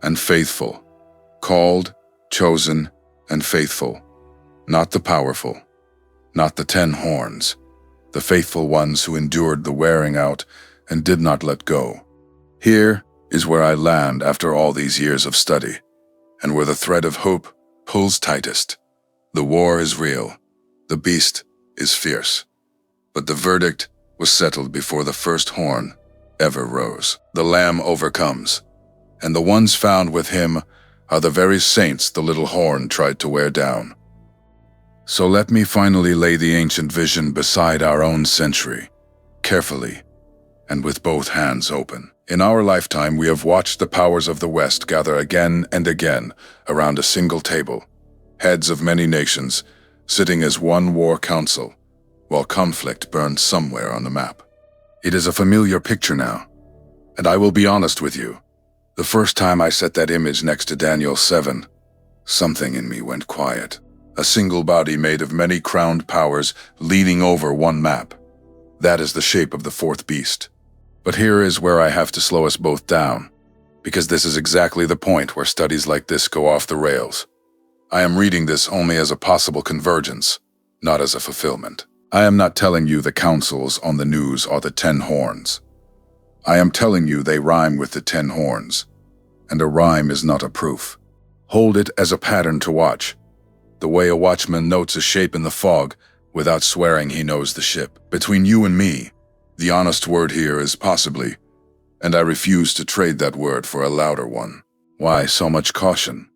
and faithful." Called, chosen, and faithful. Not the powerful, not the 10 horns, the faithful ones who endured the wearing out and did not let go. Here is where I land after all these years of study, and where the thread of hope pulls tightest. The war is real, the beast is fierce, but the verdict was settled before the first horn ever rose. The Lamb overcomes, and the ones found with him are the very saints the little horn tried to wear down. So let me finally lay the ancient vision beside our own century, carefully, and with both hands open. In our lifetime, we have watched the powers of the West gather again and again around a single table, heads of many nations, sitting as one war council, while conflict burned somewhere on the map. It is a familiar picture now, and I will be honest with you. The first time I set that image next to Daniel 7, something in me went quiet. A single body made of many crowned powers leaning over one map. That is the shape of the fourth beast. But here is where I have to slow us both down, because this is exactly the point where studies like this go off the rails. I am reading this only as a possible convergence, not as a fulfillment. I am not telling you the councils on the news are the 10 horns. I am telling you they rhyme with the 10 horns, and a rhyme is not a proof. Hold it as a pattern to watch, the way a watchman notes a shape in the fog without swearing he knows the ship. Between you and me, the honest word here is possibly, and I refuse to trade that word for a louder one. Why so much caution?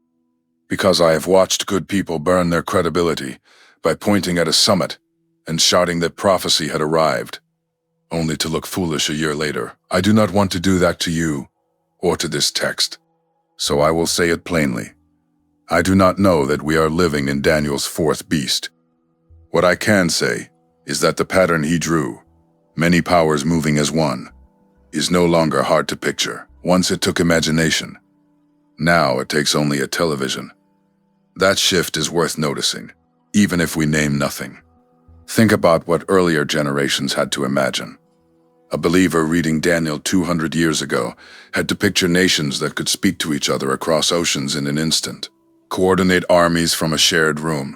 Because I have watched good people burn their credibility by pointing at a summit and shouting that prophecy had arrived, only to look foolish a year later. I do not want to do that to you or to this text, so I will say it plainly. I do not know that we are living in Daniel's fourth beast. What I can say is that the pattern he drew, many powers moving as one, is no longer hard to picture. Once it took imagination. Now it takes only a television. That shift is worth noticing, even if we name nothing. Think about what earlier generations had to imagine. A believer reading Daniel 200 years ago had to picture nations that could speak to each other across oceans in an instant, coordinate armies from a shared room,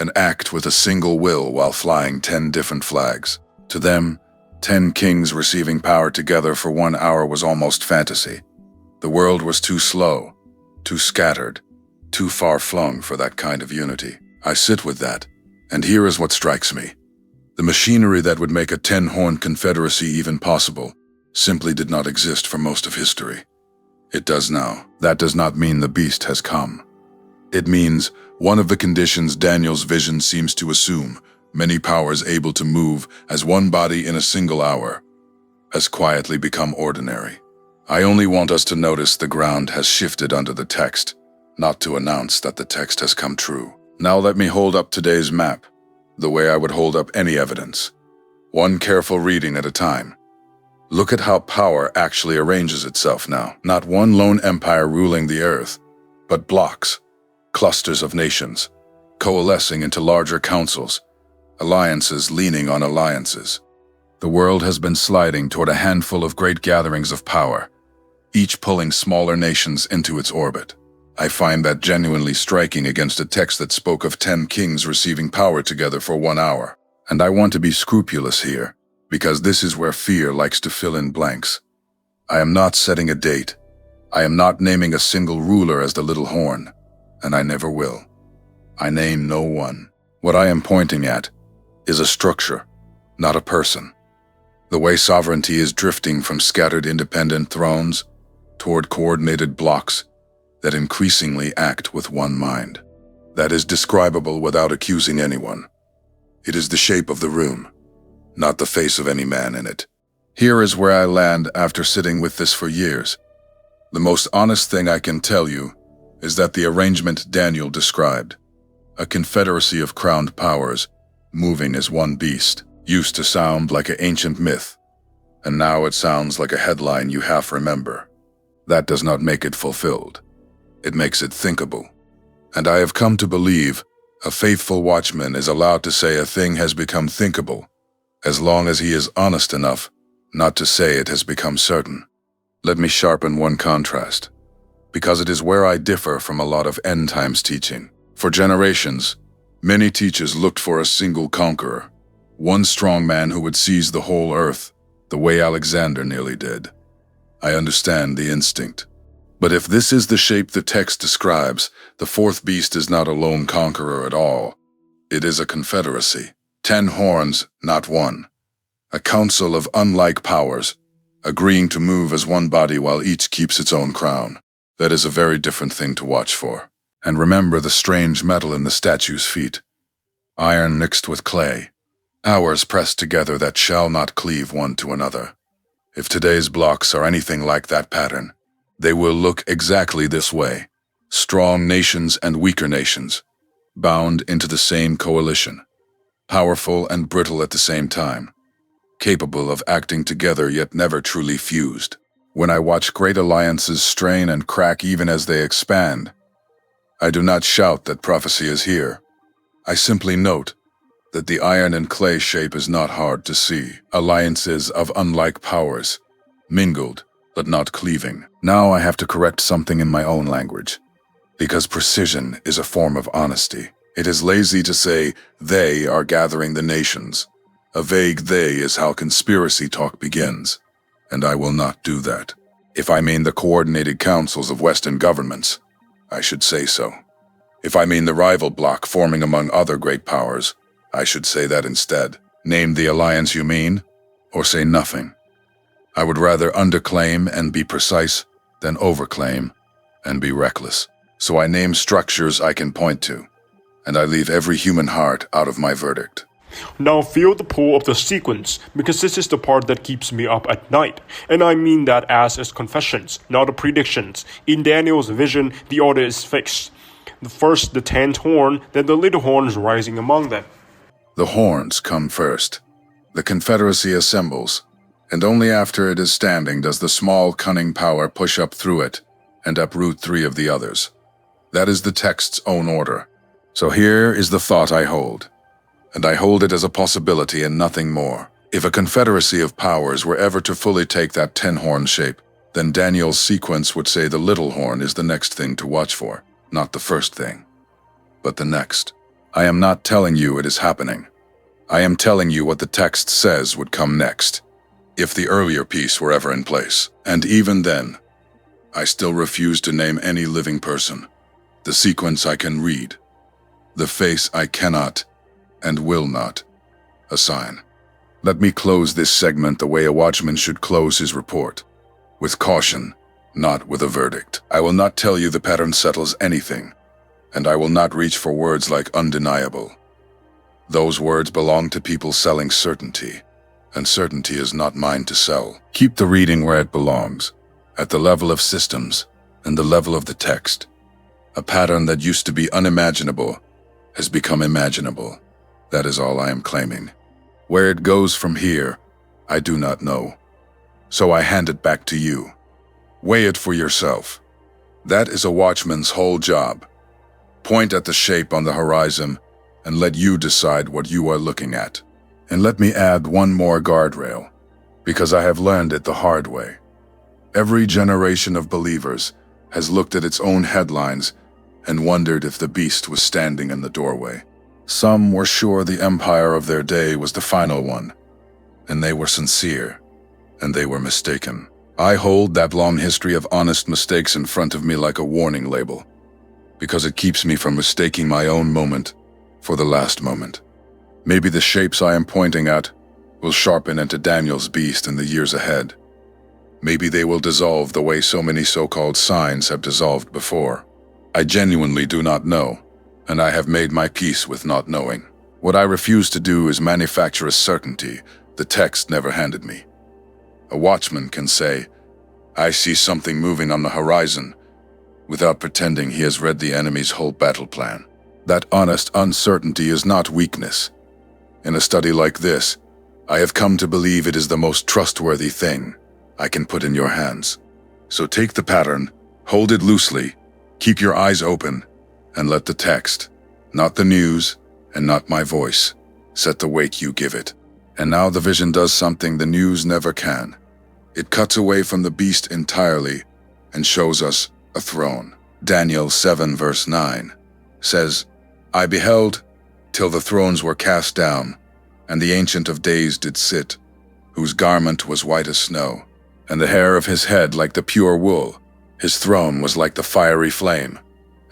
and act with a single will while flying 10 different flags. To them, 10 kings receiving power together for 1 hour was almost fantasy. The world was too slow, too scattered, too far-flung for that kind of unity. I sit with that, and here is what strikes me. The machinery that would make a 10-horn confederacy even possible simply did not exist for most of history. It does now. That does not mean the beast has come. It means one of the conditions Daniel's vision seems to assume, many powers able to move as one body in a single hour, has quietly become ordinary. I only want us to notice the ground has shifted under the text, not to announce that the text has come true. Now let me hold up today's map, the way I would hold up any evidence. One careful reading at a time. Look at how power actually arranges itself now. Not one lone empire ruling the earth, but blocks, clusters of nations, coalescing into larger councils, alliances leaning on alliances. The world has been sliding toward a handful of great gatherings of power, each pulling smaller nations into its orbit. I find that genuinely striking against a text that spoke of 10 kings receiving power together for 1 hour. And I want to be scrupulous here, because this is where fear likes to fill in blanks. I am not setting a date. I am not naming a single ruler as the little horn, and I never will. I name no one. What I am pointing at is a structure, not a person. The way sovereignty is drifting from scattered independent thrones toward coordinated blocks that increasingly act with one mind. That is describable without accusing anyone. It is the shape of the room, not the face of any man in it. Here is where I land after sitting with this for years. The most honest thing I can tell you is that the arrangement Daniel described, a confederacy of crowned powers, moving as one beast, Used to sound like an ancient myth, and now it sounds like a headline you half remember. That does not make it fulfilled. It makes it thinkable. And I have come to believe a faithful watchman is allowed to say a thing has become thinkable, as long as he is honest enough not to say it has become certain. Let me sharpen one contrast, because it is where I differ from a lot of end times teaching. For generations, many teachers looked for a single conqueror, one strong man who would seize the whole earth, the way Alexander nearly did. I understand the instinct. But if this is the shape the text describes, the fourth beast is not a lone conqueror at all. It is a confederacy. 10 horns, not one. A council of unlike powers, agreeing to move as one body while each keeps its own crown. That is a very different thing to watch for. And remember the strange metal in the statue's feet. Iron mixed with clay. Hours pressed together that shall not cleave one to another. If today's blocks are anything like that pattern, they will look exactly this way. Strong nations and weaker nations, bound into the same coalition. Powerful and brittle at the same time. Capable of acting together yet never truly fused. When I watch great alliances strain and crack even as they expand, I do not shout that prophecy is here. I simply note that the iron and clay shape is not hard to see. Alliances of unlike powers, mingled but not cleaving. Now I have to correct something in my own language, because precision is a form of honesty. It is lazy to say, they are gathering the nations. A vague they is how conspiracy talk begins, and I will not do that. If I mean the coordinated councils of Western governments, I should say so. If I mean the rival bloc forming among other great powers, I should say that instead. Name the alliance you mean, or say nothing. I would rather underclaim and be precise than overclaim and be reckless. So I name structures I can point to, and I leave every human heart out of my verdict. Now feel the pull of the sequence, because this is the part that keeps me up at night. And I mean that as confessions, not predictions. In Daniel's vision, the order is fixed. First the 10th horn, then the little horns rising among them. The horns come first. The confederacy assembles, and only after it is standing does the small, cunning power push up through it and uproot 3 of the others. That is the text's own order. So here is the thought I hold, and I hold it as a possibility and nothing more. If a confederacy of powers were ever to fully take that 10-horn shape, then Daniel's sequence would say the little horn is the next thing to watch for, not the first thing, but the next. I am not telling you it is happening. I am telling you what the text says would come next, if the earlier piece were ever in place. And even then, I still refuse to name any living person. The sequence I can read. The face I cannot and will not assign. Let me close this segment the way a watchman should close his report. With caution, not with a verdict. I will not tell you the pattern settles anything, and I will not reach for words like undeniable. Those words belong to people selling certainty, and certainty is not mine to sell. Keep the reading where it belongs, at the level of systems and the level of the text. A pattern that used to be unimaginable has become imaginable. That is all I am claiming. Where it goes from here, I do not know. So I hand it back to you. Weigh it for yourself. That is a watchman's whole job. Point at the shape on the horizon and let you decide what you are looking at. And let me add one more guardrail, because I have learned it the hard way. Every generation of believers has looked at its own headlines and wondered if the beast was standing in the doorway. Some were sure the empire of their day was the final one, and they were sincere, and they were mistaken. I hold that long history of honest mistakes in front of me like a warning label, because it keeps me from mistaking my own moment for the last moment. Maybe the shapes I am pointing at will sharpen into Daniel's beast in the years ahead. Maybe they will dissolve the way so many so-called signs have dissolved before. I genuinely do not know, and I have made my peace with not knowing. What I refuse to do is manufacture a certainty the text never handed me. A watchman can say, I see something moving on the horizon, without pretending he has read the enemy's whole battle plan. That honest uncertainty is not weakness. In a study like this, I have come to believe it is the most trustworthy thing I can put in your hands. So take the pattern, hold it loosely, keep your eyes open, and let the text, not the news and not my voice, set the weight you give it. And now the vision does something the news never can. It cuts away from the beast entirely and shows us a throne. Daniel 7 verse 9 says, I beheld till the thrones were cast down, and the Ancient of Days did sit, whose garment was white as snow, and the hair of his head like the pure wool. His throne was like the fiery flame,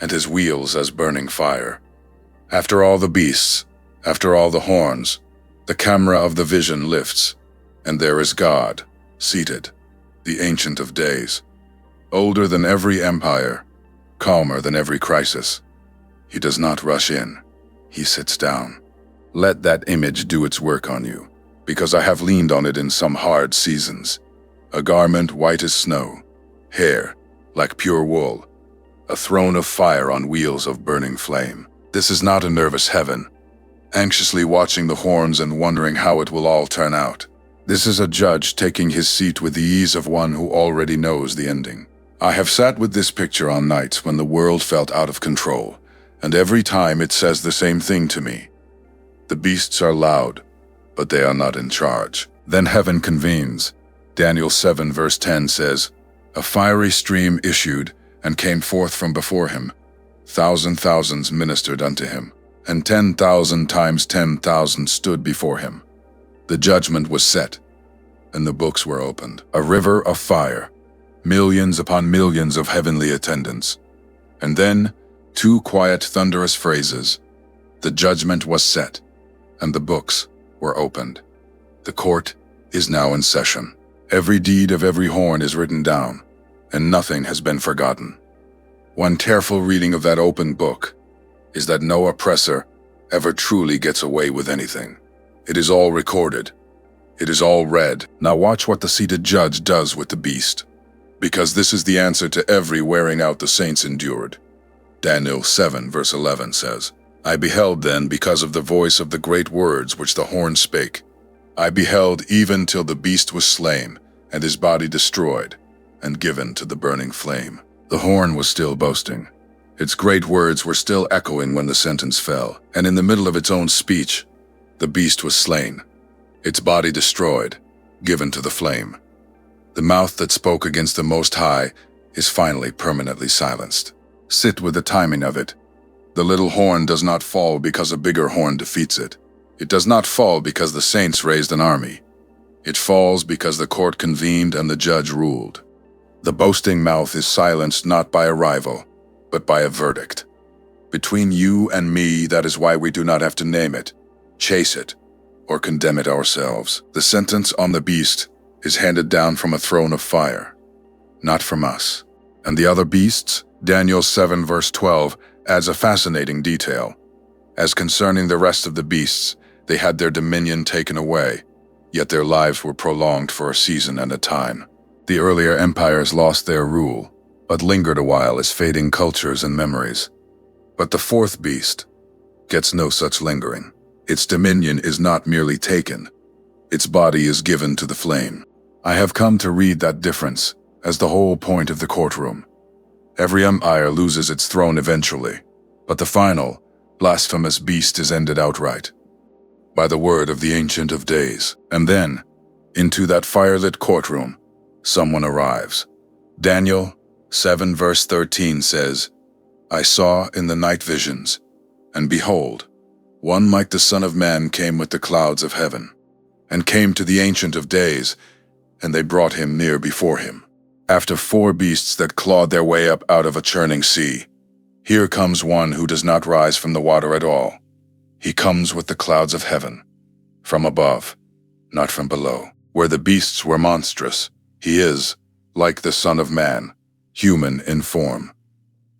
and his wheels as burning fire. After all the beasts, after all the horns, the camera of the vision lifts, and there is God, seated, the Ancient of Days, older than every empire, calmer than every crisis. He does not rush in, he sits down. Let that image do its work on you, because I have leaned on it in some hard seasons. A garment white as snow, hair like pure wool, a throne of fire on wheels of burning flame. This is not a nervous heaven, anxiously watching the horns and wondering how it will all turn out. This is a judge taking his seat with the ease of one who already knows the ending. I have sat with this picture on nights when the world felt out of control, and every time it says the same thing to me. The beasts are loud, but they are not in charge. Then heaven convenes. Daniel 7 verse 10 says, A fiery stream issued and came forth from before him. Thousands ministered unto him, and 10,000 times 10,000 stood before him. The judgment was set, and the books were opened. A river of fire, millions upon millions of heavenly attendants. And then, two quiet, thunderous phrases. The judgment was set, and the books were opened. The court is now in session. Every deed of every horn is written down, and nothing has been forgotten. One careful reading of that open book is that no oppressor ever truly gets away with anything. It is all recorded. It is all read. Now watch what the seated judge does with the beast, because this is the answer to every wearing out the saints endured. Daniel 7 verse 11 says, I beheld then because of the voice of the great words which the horn spake. I beheld even till the beast was slain, and his body destroyed, and given to the burning flame. The horn was still boasting. Its great words were still echoing when the sentence fell, and in the middle of its own speech, the beast was slain, its body destroyed, given to the flame. The mouth that spoke against the Most High is finally permanently silenced. Sit with the timing of it. The little horn does not fall because a bigger horn defeats it. It does not fall because the saints raised an army. It falls because the court convened and the judge ruled. The boasting mouth is silenced not by a rival, but by a verdict. Between you and me, that is why we do not have to name it, chase it, or condemn it ourselves. The sentence on the beast is handed down from a throne of fire, not from us. And the other beasts, Daniel 7 verse 12, adds a fascinating detail. As concerning the rest of the beasts, they had their dominion taken away, yet their lives were prolonged for a season and a time. The earlier empires lost their rule, but lingered a while as fading cultures and memories. But the fourth beast gets no such lingering. Its dominion is not merely taken, its body is given to the flame. I have come to read that difference as the whole point of the courtroom. Every empire loses its throne eventually, but the final, blasphemous beast is ended outright by the word of the Ancient of Days. And then, into that firelit courtroom, someone arrives. Daniel 7 verse 13 says, I saw in the night visions, and behold, one like the Son of Man came with the clouds of heaven, and came to the Ancient of Days, and they brought him near before him. After four beasts that clawed their way up out of a churning sea, here comes one who does not rise from the water at all. He comes with the clouds of heaven, from above, not from below. Where the beasts were monstrous, he is, like the Son of Man, human in form.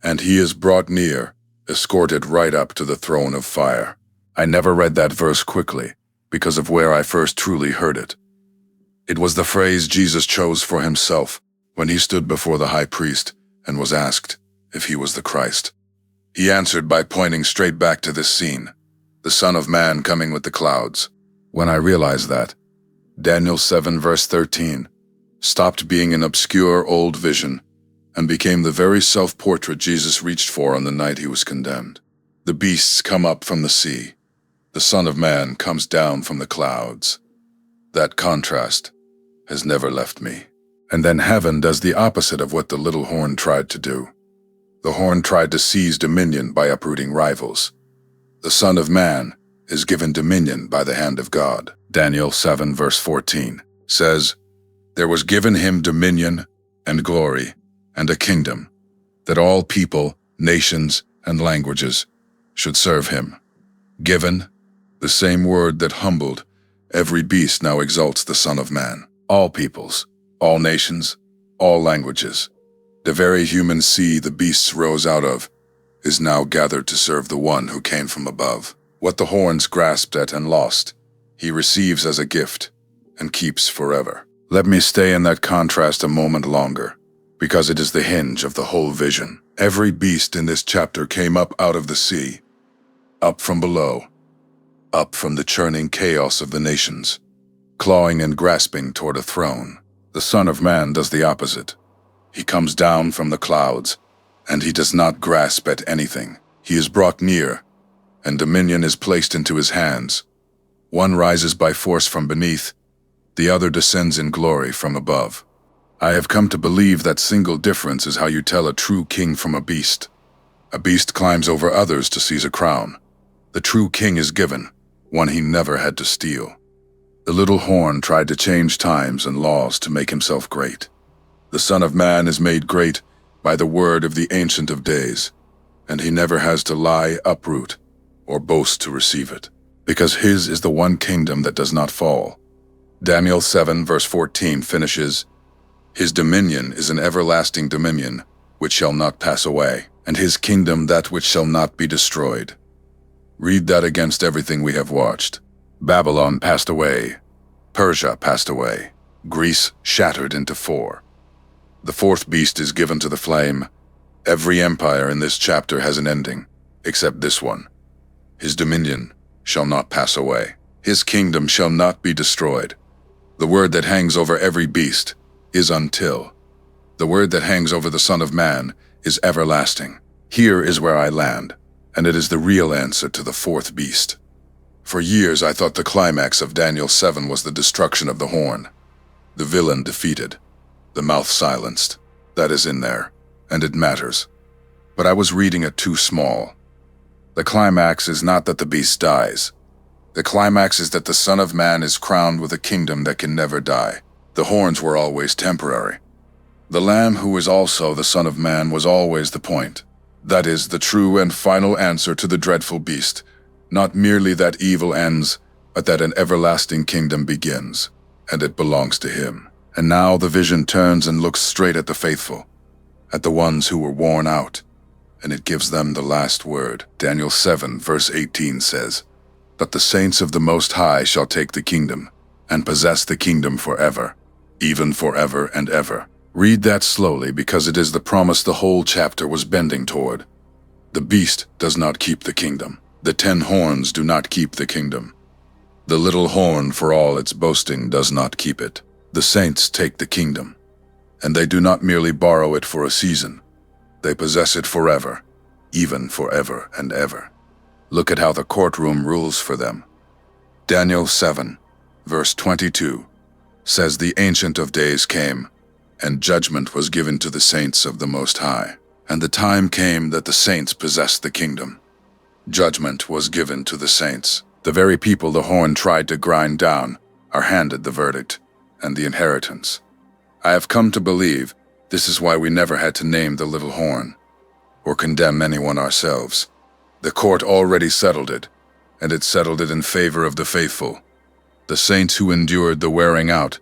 And he is brought near, escorted right up to the throne of fire. I never read that verse quickly, because of where I first truly heard it. It was the phrase Jesus chose for himself when he stood before the high priest and was asked if he was the Christ. He answered by pointing straight back to this scene, the Son of Man coming with the clouds. When I realized that, Daniel 7 verse 13 stopped being an obscure old vision and became the very self-portrait Jesus reached for on the night he was condemned. The beasts come up from the sea. The Son of Man comes down from the clouds. That contrast has never left me. And then heaven does the opposite of what the little horn tried to do. The horn tried to seize dominion by uprooting rivals. The Son of Man is given dominion by the hand of God. Daniel 7 verse 14 says, "There was given him dominion and glory and a kingdom, that all people, nations, and languages should serve him." Given, the same word that humbled every beast now exalts the Son of Man. All peoples, all nations, all languages, the very human sea the beasts rose out of, is now gathered to serve the one who came from above. What the horns grasped at and lost, he receives as a gift and keeps forever. Let me stay in that contrast a moment longer, because it is the hinge of the whole vision. Every beast in this chapter came up out of the sea, up from below, up from the churning chaos of the nations, clawing and grasping toward a throne. The Son of Man does the opposite. He comes down from the clouds, and he does not grasp at anything. He is brought near, and dominion is placed into his hands. One rises by force from beneath, the other descends in glory from above. I have come to believe that single difference is how you tell a true king from a beast. A beast climbs over others to seize a crown. The true king is given, one he never had to steal. The little horn tried to change times and laws to make himself great. The Son of Man is made great by the word of the Ancient of Days, and he never has to lie, uproot, or boast to receive it, because his is the one kingdom that does not fall. Daniel 7 verse 14 finishes, "His dominion is an everlasting dominion, which shall not pass away, and his kingdom that which shall not be destroyed." Read that against everything we have watched. Babylon passed away. Persia passed away. Greece shattered into four. The fourth beast is given to the flame. Every empire in this chapter has an ending, except this one. His dominion shall not pass away. His kingdom shall not be destroyed. The word that hangs over every beast is until. The word that hangs over the Son of Man is everlasting. Here is where I land, and it is the real answer to the fourth beast. For years I thought the climax of Daniel 7 was the destruction of the horn. The villain defeated, the mouth silenced. That is in there, and it matters. But I was reading it too small. The climax is not that the beast dies. The climax is that the Son of Man is crowned with a kingdom that can never die. The horns were always temporary. The Lamb who is also the Son of Man was always the point. That is the true and final answer to the dreadful beast. Not merely that evil ends, but that an everlasting kingdom begins, and it belongs to him. And now the vision turns and looks straight at the faithful, at the ones who were worn out, and it gives them the last word. Daniel 7 verse 18 says, "But the saints of the Most High shall take the kingdom, and possess the kingdom forever, even forever and ever." Read that slowly, because it is the promise the whole chapter was bending toward. The beast does not keep the kingdom. The 10 horns do not keep the kingdom. The little horn, for all its boasting, does not keep it. The saints take the kingdom, and they do not merely borrow it for a season. They possess it forever, even forever and ever. Look at how the courtroom rules for them. Daniel 7, verse 22, says the Ancient of Days came, and judgment was given to the saints of the Most High. And the time came that the saints possessed the kingdom. Judgment was given to the saints. The very people the horn tried to grind down are handed the verdict and the inheritance. I have come to believe this is why we never had to name the little horn or condemn anyone ourselves. The court already settled it, and it settled it in favor of the faithful. The saints who endured the wearing out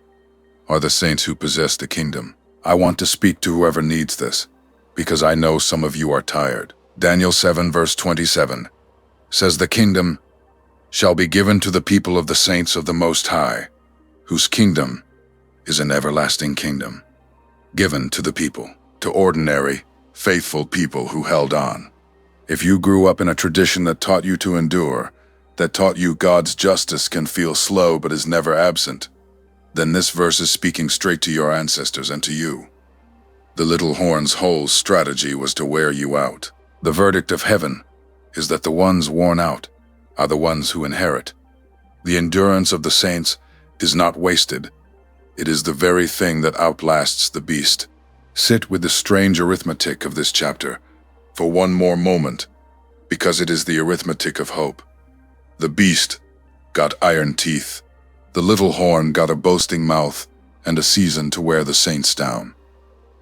are the saints who possess the kingdom. I want to speak to whoever needs this, because I know some of you are tired. Daniel 7 verse 27 says the kingdom shall be given to the people of the saints of the Most High, whose kingdom is an everlasting kingdom, given to the people, to ordinary, faithful people who held on. If you grew up in a tradition that taught you to endure, that taught you God's justice can feel slow but is never absent, then this verse is speaking straight to your ancestors and to you. The little horn's whole strategy was to wear you out. The verdict of heaven is that the ones worn out are the ones who inherit. The endurance of the saints is not wasted. It is the very thing that outlasts the beast. Sit with the strange arithmetic of this chapter for one more moment, because it is the arithmetic of hope. The beast got iron teeth. The little horn got a boasting mouth and a season to wear the saints down.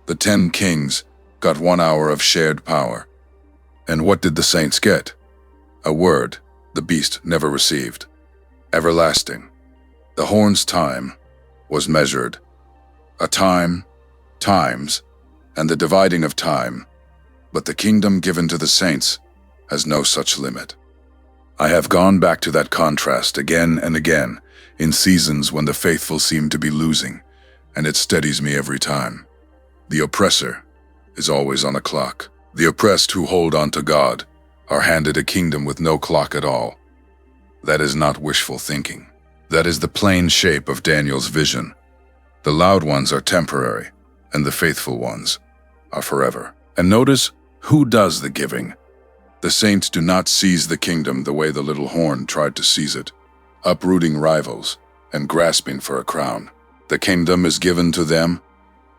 The 10 kings got 1 hour of shared power. And what did the saints get? A word the beast never received. Everlasting. The horn's time was measured. A time, times, and the dividing of time, but the kingdom given to the saints has no such limit. I have gone back to that contrast again and again in seasons when the faithful seem to be losing, and it steadies me every time. The oppressor is always on a clock. The oppressed who hold on to God are handed a kingdom with no clock at all. That is not wishful thinking. That is the plain shape of Daniel's vision. The loud ones are temporary, and the faithful ones are forever. And notice who does the giving. The saints do not seize the kingdom the way the little horn tried to seize it, uprooting rivals and grasping for a crown. The kingdom is given to them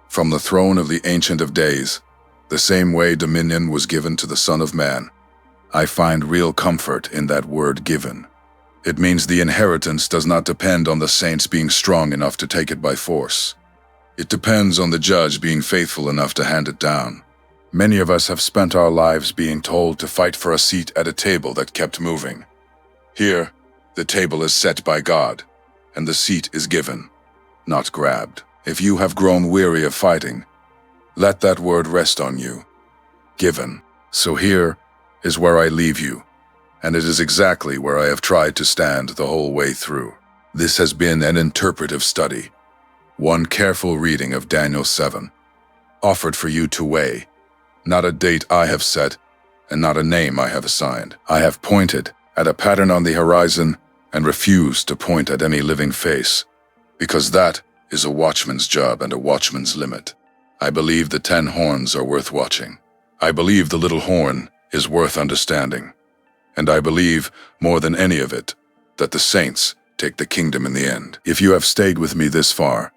from the throne of the Ancient of Days, the same way dominion was given to the Son of Man. I find real comfort in that word given. It means the inheritance does not depend on the saints being strong enough to take it by force. It depends on the judge being faithful enough to hand it down. Many of us have spent our lives being told to fight for a seat at a table that kept moving. Here, the table is set by God, and the seat is given, not grabbed. If you have grown weary of fighting, let that word rest on you. Given. So here is where I leave you, and it is exactly where I have tried to stand the whole way through. This has been an interpretive study, one careful reading of Daniel 7, offered for you to weigh, not a date I have set, and not a name I have assigned. I have pointed at a pattern on the horizon and refused to point at any living face, because that is a watchman's job and a watchman's limit. I believe the 10 horns are worth watching. I believe the little horn is worth understanding. And I believe, more than any of it, that the saints take the kingdom in the end. If you have stayed with me this far,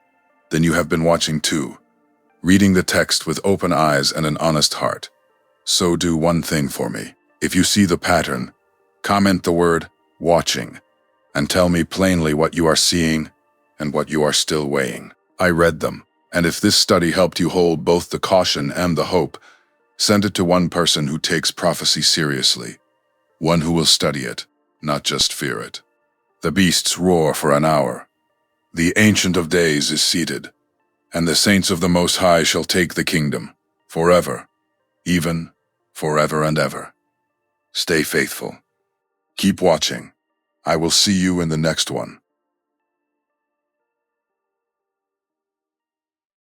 then you have been watching too, reading the text with open eyes and an honest heart. So do one thing for me. If you see the pattern, comment the word watching and tell me plainly what you are seeing and what you are still weighing. I read them, and if this study helped you hold both the caution and the hope, send it to one person who takes prophecy seriously, one who will study it, not just fear it. The beasts roar for an hour. The Ancient of Days is seated, and the saints of the Most High shall take the kingdom, forever, even forever and ever. Stay faithful. Keep watching. I will see you in the next one.